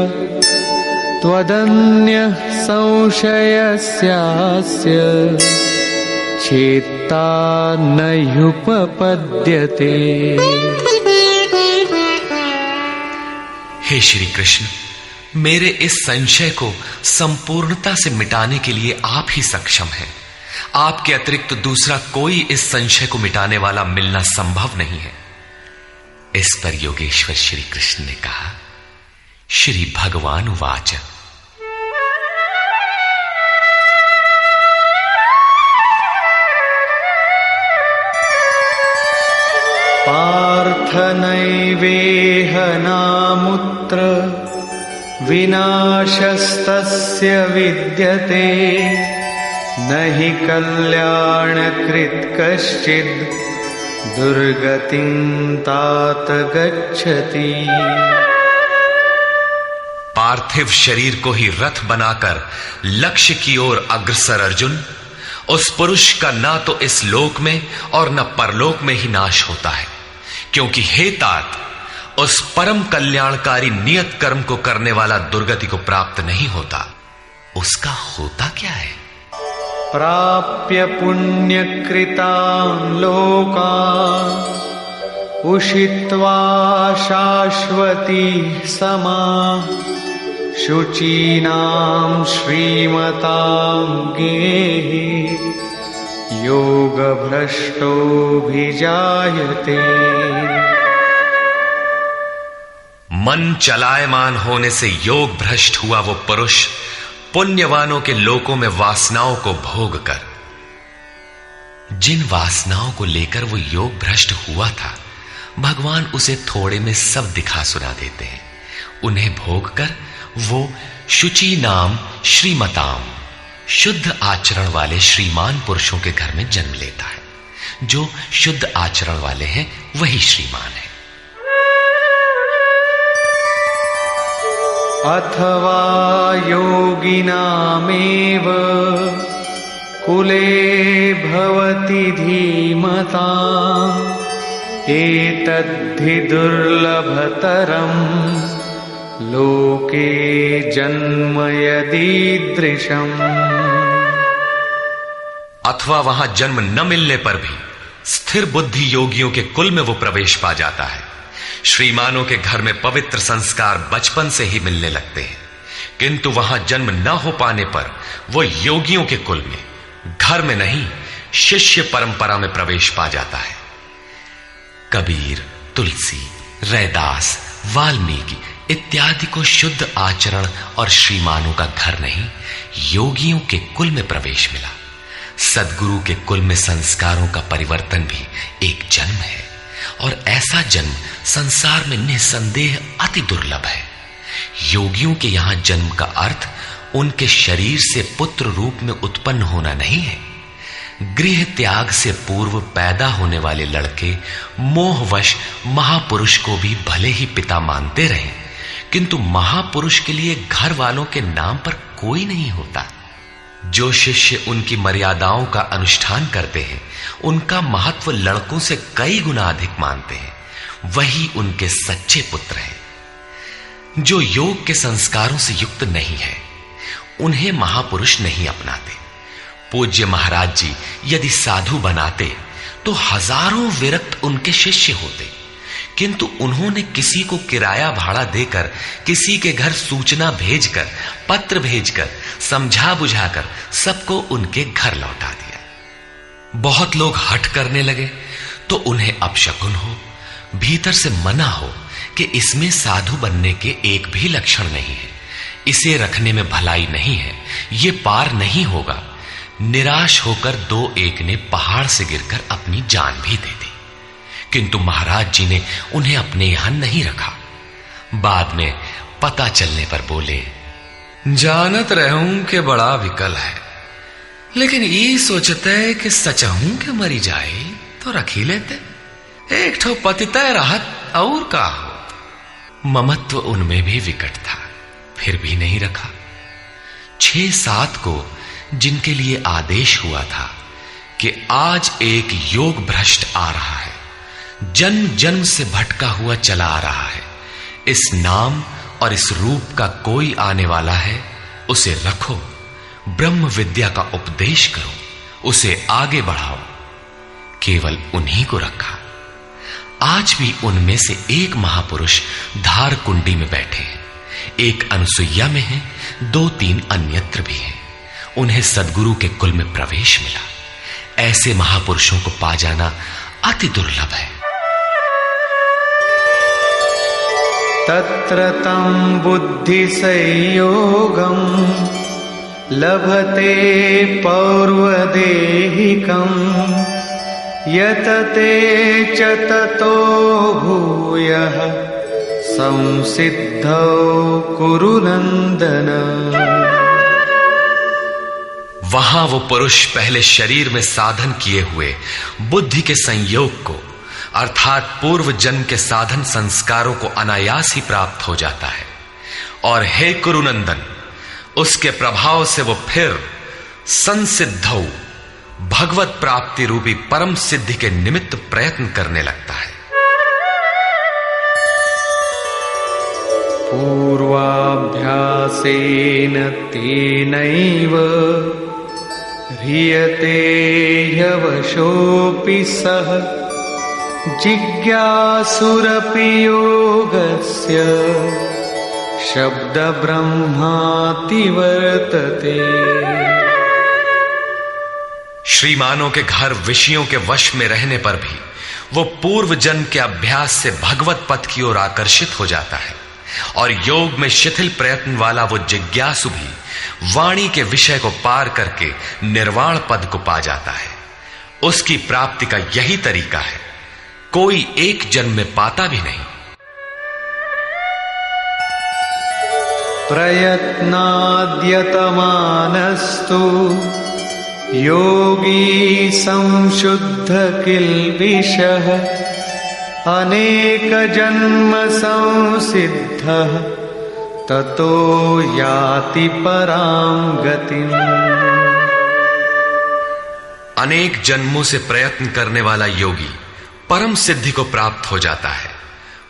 त्वदन्यः संशयस्यास्य छेत्ता न ह्युपपद्यते।
हे श्री कृष्ण, मेरे इस संशय को संपूर्णता से मिटाने के लिए आप ही सक्षम हैं। आपके अतिरिक्त दूसरा कोई इस संशय को मिटाने वाला मिलना संभव नहीं है। इस पर योगेश्वर श्री कृष्ण ने कहा। श्री भगवान उवाच
पार्थ नैवेह नामुत्र विनाशस्तस्य विद्यते न हि कल्याणकृत् कश्चित् दुर्गतिं तात गच्छति।
पार्थिव शरीर को ही रथ बनाकर लक्ष्य की ओर अग्रसर अर्जुन, उस पुरुष का ना तो इस लोक में और न परलोक में ही नाश होता है, क्योंकि हे तात, उस परम कल्याणकारी नियत कर्म को करने वाला दुर्गति को प्राप्त नहीं होता। उसका होता क्या है?
प्राप्य पुण्यकृतान् लोकान् उषित्वा शाश्वती समाः शुचीनां श्रीमतां गेहि योगभ्रष्टोऽभिजायते।
मन चलायमान होने से योग भ्रष्ट हुआ वो पुरुष पुण्यवानों के लोकों में वासनाओं को भोग कर, जिन वासनाओं को लेकर वो योग भ्रष्ट हुआ था, भगवान उसे थोड़े में सब दिखा सुना देते हैं। उन्हें भोग कर वो शुचि नाम श्रीमताम, शुद्ध आचरण वाले श्रीमान पुरुषों के घर में जन्म लेता है। जो शुद्ध आचरण वाले हैं वही श्रीमान है।
अथवा योगिनामेव कुले भवति धीमताम् एतद्धि दुर्लभतरम् लोके जन्म यदीदृशम्।
अथवा वहां जन्म न मिलने पर भी स्थिर बुद्धि योगियों के कुल में वो प्रवेश पा जाता है। श्रीमानों के घर में पवित्र संस्कार बचपन से ही मिलने लगते हैं, किंतु वहां जन्म न हो पाने पर वो योगियों के कुल में, घर में नहीं, शिष्य परंपरा में प्रवेश पा जाता है। कबीर, तुलसी, रैदास, वाल्मीकि इत्यादि को शुद्ध आचरण और श्रीमानों का घर नहीं, योगियों के कुल में प्रवेश मिला। सद्गुरु के कुल में संस्कारों का परिवर्तन भी एक जन्म है, और ऐसा जन्म संसार में निसंदेह अति दुर्लभ है। योगियों के यहां जन्म का अर्थ उनके शरीर से पुत्र रूप में उत्पन्न होना नहीं है। गृह त्याग से पूर्व पैदा होने वाले लड़के मोहवश महापुरुष को भी भले ही पिता मानते रहे, किंतु महापुरुष के लिए घर वालों के नाम पर कोई नहीं होता। जो शिष्य उनकी मर्यादाओं का अनुष्ठान करते हैं, उनका महत्व लड़कों से कई गुना अधिक मानते हैं, वही उनके सच्चे पुत्र हैं। जो योग के संस्कारों से युक्त नहीं है, उन्हें महापुरुष नहीं अपनाते। पूज्य महाराज जी यदि साधु बनाते तो हजारों विरक्त उनके शिष्य होते, किंतु उन्होंने किसी को किराया भाड़ा देकर, किसी के घर सूचना भेजकर, पत्र भेजकर, समझा बुझाकर सबको उनके घर लौटा दिया। बहुत लोग हठ करने लगे तो उन्हें अपशकुन हो, भीतर से मना हो कि इसमें साधु बनने के एक भी लक्षण नहीं है, इसे रखने में भलाई नहीं है, ये पार नहीं होगा। निराश होकर दो एक ने पहाड़ से गिरकर अपनी जान भी दे दी, किंतु महाराज जी ने उन्हें अपने यहां नहीं रखा। बाद में पता चलने पर बोले, जानत रहूं कि बड़ा विकल है, लेकिन ये सोचते है कि सचहूं के मरी जाए तो रख ही लेते, एक ठो पतितय राहत और का हो। ममत्व उनमें भी विकट था, फिर भी नहीं रखा। 6-7 को जिनके लिए आदेश हुआ था कि आज एक योग भ्रष्ट आ रहा है, जन्म जन्म से भटका हुआ चला आ रहा है, इस नाम और इस रूप का कोई आने वाला है, उसे रखो, ब्रह्म विद्या का उपदेश करो, उसे आगे बढ़ाओ। केवल उन्हीं को रखा। आज भी उनमें से एक महापुरुष धार कुंडी में बैठे हैं, एक अनसुईया में है, 2-3 अन्यत्र भी हैं। उन्हें सद्गुरु के कुल में प्रवेश मिला। ऐसे महापुरुषों को पा जाना अति दुर्लभ है।
तत्र तं बुद्धि संयोगं लभते पौर्वदेहिकं यतते च ततो भूयः संसिद्धौ कुरु नंदन।
वहां वो पुरुष पहले शरीर में साधन किए हुए बुद्धि के संयोग को, अर्थात पूर्व जन्म के साधन संस्कारों को अनायास ही प्राप्त हो जाता है, और हे कुरुनंदन, उसके प्रभाव से वो फिर संसिद्धौ, भगवत प्राप्ति रूपी परम सिद्धि के निमित्त प्रयत्न करने लगता है।
पूर्वाभ्यासेन तेनैव ह्रियते ह्यवशोऽपि सः जिज्ञासुरपि योगस्य शब्द ब्रह्माति वर्तते।
श्रीमानों के घर विषयों के वश में रहने पर भी वो पूर्व जन्म के अभ्यास से भगवत पथ की ओर आकर्षित हो जाता है, और योग में शिथिल प्रयत्न वाला वो जिज्ञासु भी वाणी के विषय को पार करके निर्वाण पद को पा जाता है। उसकी प्राप्ति का यही तरीका है, कोई एक जन्म में पाता भी नहीं।
प्रयत्नाद्यतमानस्तु योगी संशुद्ध किल्बिषः अनेक जन्म संसिद्धः ततो याति परां गतिम्।
अनेक जन्मों से प्रयत्न करने वाला योगी परम सिद्धि को प्राप्त हो जाता है।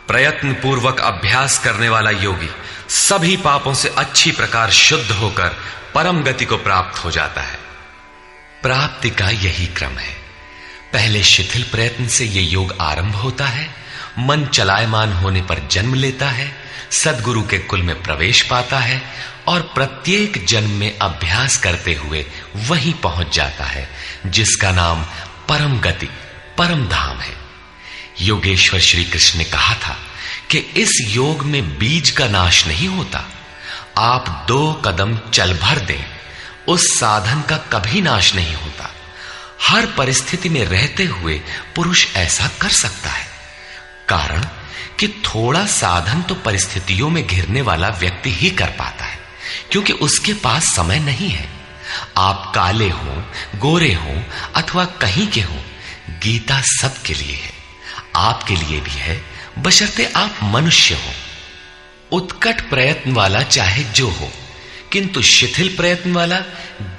प्रयत्न पूर्वक अभ्यास करने वाला योगी सभी पापों से अच्छी प्रकार शुद्ध होकर परम गति को प्राप्त हो जाता है। प्राप्ति का यही क्रम है। पहले शिथिल प्रयत्न से यह योग आरंभ होता है, मन चलायमान होने पर जन्म लेता है, सद्गुरु के कुल में प्रवेश पाता है और प्रत्येक जन्म में अभ्यास करते हुए वहीं पहुंच जाता है जिसका नाम परम गति, परम धाम है। योगेश्वर श्री कृष्ण ने कहा था कि इस योग में बीज का नाश नहीं होता। आप 2 कदम चल भर दें, उस साधन का कभी नाश नहीं होता। हर परिस्थिति में रहते हुए पुरुष ऐसा कर सकता है, कारण कि थोड़ा साधन तो परिस्थितियों में घिरने वाला व्यक्ति ही कर पाता है, क्योंकि उसके पास समय नहीं है। आप काले हो, गोरे हो अथवा कहीं के हो, गीता सबके लिए है, आपके लिए भी है, बशर्ते आप मनुष्य हो। उत्कट प्रयत्न वाला चाहे जो हो, किंतु शिथिल प्रयत्न वाला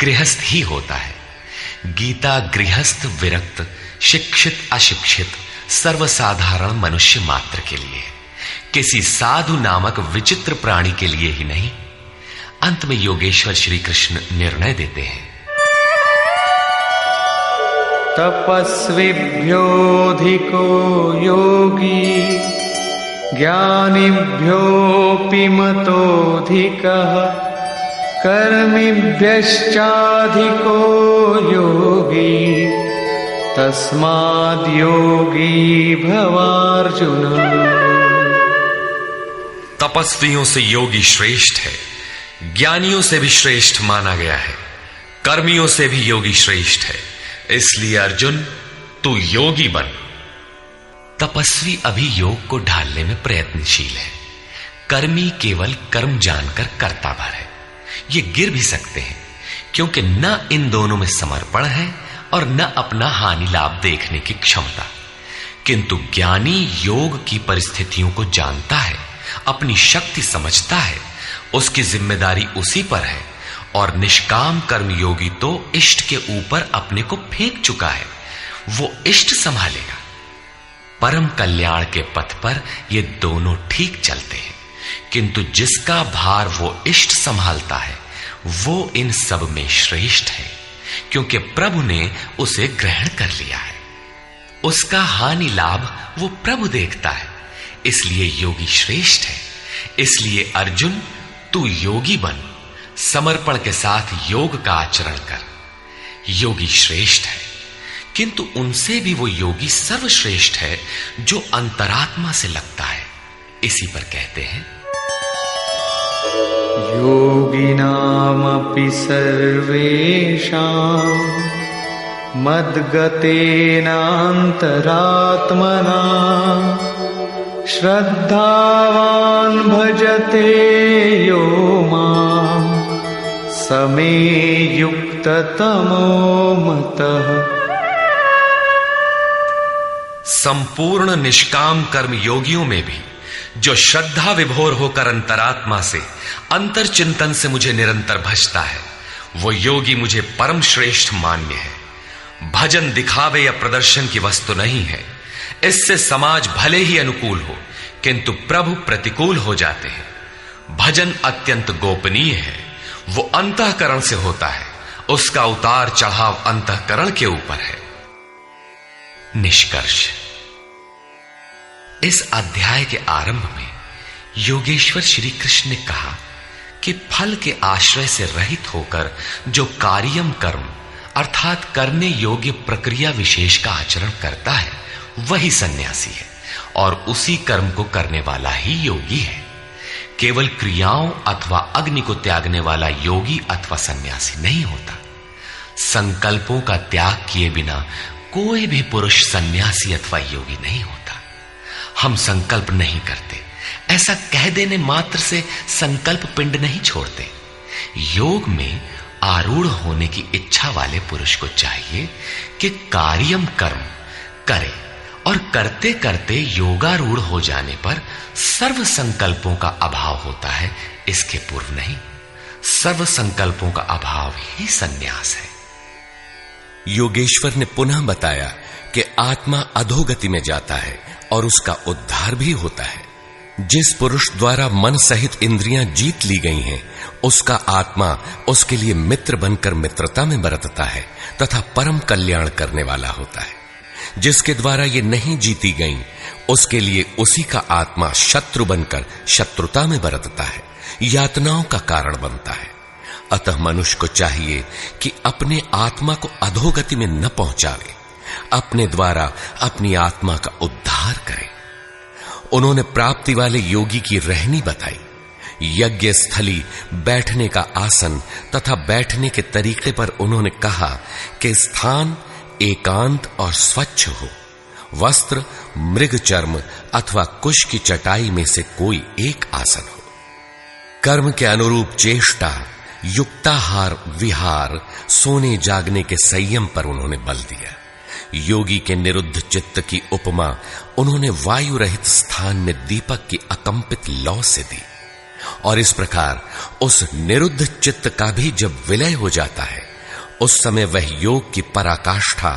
गृहस्थ ही होता है। गीता गृहस्थ, विरक्त, शिक्षित, अशिक्षित, सर्वसाधारण मनुष्य मात्र के लिए है, किसी साधु नामक विचित्र प्राणी के लिए ही नहीं। अंत में योगेश्वर श्री कृष्ण निर्णय देते हैं,
तपस्विभ्योऽधिको योगी ज्ञानिभ्योऽपि मतोऽधिकः कर्मिभ्यश्चाधिको योगी तस्माद्योगी भवार्जुन।
तपस्वियों से योगी श्रेष्ठ है, ज्ञानियों से भी श्रेष्ठ माना गया है, कर्मियों से भी योगी श्रेष्ठ है। इसलिए अर्जुन, तू योगी बन। तपस्वी अभी योग को ढालने में प्रयत्नशील है, कर्मी केवल कर्म जानकर करता भर है। ये गिर भी सकते हैं, क्योंकि न इन दोनों में समर्पण है और न अपना हानि लाभ देखने की क्षमता। किंतु ज्ञानी योग की परिस्थितियों को जानता है, अपनी शक्ति समझता है, उसकी जिम्मेदारी उसी पर है। और निष्काम कर्मयोगी तो इष्ट के ऊपर अपने को फेंक चुका है, वो इष्ट संभालेगा। परम कल्याण के पथ पर ये दोनों ठीक चलते हैं, किंतु जिसका भार वो इष्ट संभालता है वो इन सब में श्रेष्ठ है, क्योंकि प्रभु ने उसे ग्रहण कर लिया है। उसका हानि लाभ वो प्रभु देखता है, इसलिए योगी श्रेष्ठ है। इसलिए अर्जुन, तू योगी बन, समर्पण के साथ योग का आचरण कर। योगी श्रेष्ठ है, किंतु उनसे भी वो योगी सर्वश्रेष्ठ है जो अंतरात्मा से लगता है। इसी पर कहते हैं,
योगिनामपि सर्वेषां मद्गतेनान्तरात्मना श्रद्धावान् भजते यो मां समे युक्ततमो मतः।
संपूर्ण निष्काम कर्म योगियों में भी जो श्रद्धा विभोर होकर अंतरात्मा से, अंतर चिंतन से मुझे निरंतर भजता है, वो योगी मुझे परम श्रेष्ठ मान्य है। भजन दिखावे या प्रदर्शन की वस्तु नहीं है। इससे समाज भले ही अनुकूल हो, किंतु प्रभु प्रतिकूल हो जाते हैं। भजन अत्यंत गोपनीय है, वो अंतःकरण से होता है, उसका उतार चढ़ाव अंतःकरण के ऊपर है। निष्कर्ष, इस अध्याय के आरंभ में योगेश्वर श्री कृष्ण ने कहा कि फल के आश्रय से रहित होकर जो कार्यम कर्म अर्थात करने योग्य प्रक्रिया विशेष का आचरण करता है वही सन्यासी है, और उसी कर्म को करने वाला ही योगी है। केवल क्रियाओं अथवा अग्नि को त्यागने वाला योगी अथवा सन्यासी नहीं होता। संकल्पों का त्याग किए बिना कोई भी पुरुष सन्यासी अथवा योगी नहीं होता। हम संकल्प नहीं करते, ऐसा कह देने मात्र से संकल्प पिंड नहीं छोड़ते। योग में आरूढ़ होने की इच्छा वाले पुरुष को चाहिए कि कार्यम कर्म करे, और करते करते योगारूढ़ हो जाने पर सर्व संकल्पों का अभाव होता है, इसके पूर्व नहीं। सर्व संकल्पों का अभाव ही संन्यास है।
योगेश्वर ने पुनः बताया कि आत्मा अधोगति में जाता है और उसका उद्धार भी होता है। जिस पुरुष द्वारा मन सहित इंद्रियां जीत ली गई हैं, उसका आत्मा उसके लिए मित्र बनकर मित्रता में बरतता है तथा परम कल्याण करने वाला होता है। जिसके द्वारा ये नहीं जीती गई, उसके लिए उसी का आत्मा शत्रु बनकर शत्रुता में बरतता है, यातनाओं का कारण बनता है। अतः मनुष्य को चाहिए कि अपने आत्मा को अधोगति में न पहुंचावे, अपने द्वारा अपनी आत्मा का उद्धार करे। उन्होंने प्राप्ति वाले योगी की रहनी बताई। यज्ञ स्थली, बैठने का आसन तथा बैठने के तरीके पर उन्होंने कहा कि स्थान एकांत और स्वच्छ हो, वस्त्र मृग चर्म अथवा कुश की चटाई में से कोई एक आसन हो। कर्म के अनुरूप चेष्टा, युक्ताहार विहार, सोने जागने के संयम पर उन्होंने बल दिया। योगी के निरुद्ध चित्त की उपमा उन्होंने वायु रहित स्थान में दीपक की अकंपित लौ से दी, और इस प्रकार उस निरुद्ध चित्त का भी जब विलय हो जाता है, उस समय वह योग की पराकाष्ठा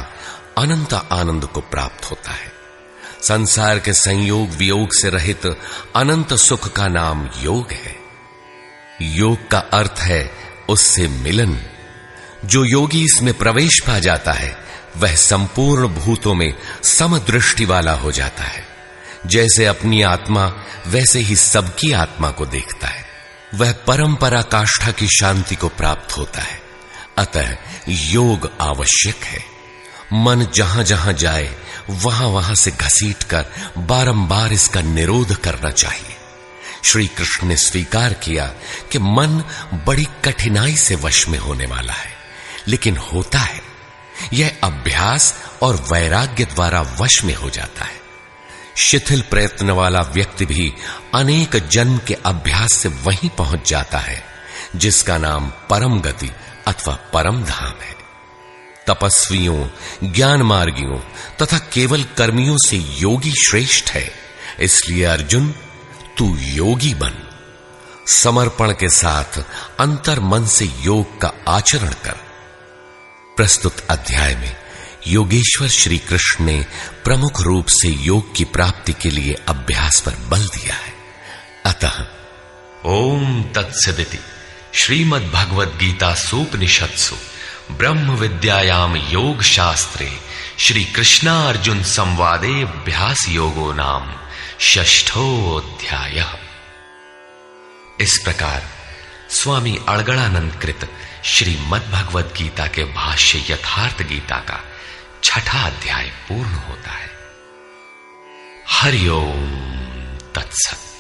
अनंत आनंद को प्राप्त होता है। संसार के संयोग वियोग से रहित अनंत सुख का नाम योग है। योग का अर्थ है उससे मिलन। जो योगी इसमें प्रवेश पा जाता है, वह संपूर्ण भूतों में समदृष्टि वाला हो जाता है। जैसे अपनी आत्मा वैसे ही सबकी आत्मा को देखता है। वह परम पराकाष्ठा की शांति को प्राप्त होता है। अतः योग आवश्यक है। मन जहां जहां जाए वहां वहां से घसीटकर बारंबार इसका निरोध करना चाहिए। श्री कृष्ण ने स्वीकार किया कि मन बड़ी कठिनाई से वश में होने वाला है, लेकिन होता है। यह अभ्यास और वैराग्य द्वारा वश में हो जाता है। शिथिल प्रयत्न वाला व्यक्ति भी अनेक जन्म के अभ्यास से वहीं पहुंच जाता है, जिसका नाम परम गति अथवा परम धाम है। तपस्वियों, ज्ञान मार्गियों तथा केवल कर्मियों से योगी श्रेष्ठ है। इसलिए अर्जुन, तू योगी बन। समर्पण के साथ अंतर मन से योग का आचरण कर। प्रस्तुत अध्याय में योगेश्वर श्री कृष्ण ने प्रमुख रूप से योग की प्राप्ति के लिए अभ्यास पर बल दिया है। अतः
ओम तत्सदिति श्रीमद् भगवद गीता सूपनिषत्सु ब्रह्म विद्यायाम योग शास्त्रे श्री कृष्णा अर्जुन संवादे अभ्यास योगो नाम षष्ठोऽध्यायः। इस प्रकार स्वामी अड़गड़ानंद कृत श्रीमद् भगवद गीता के भाष्य यथार्थ गीता का छठा अध्याय पूर्ण होता है। हरि ओम तत्सत।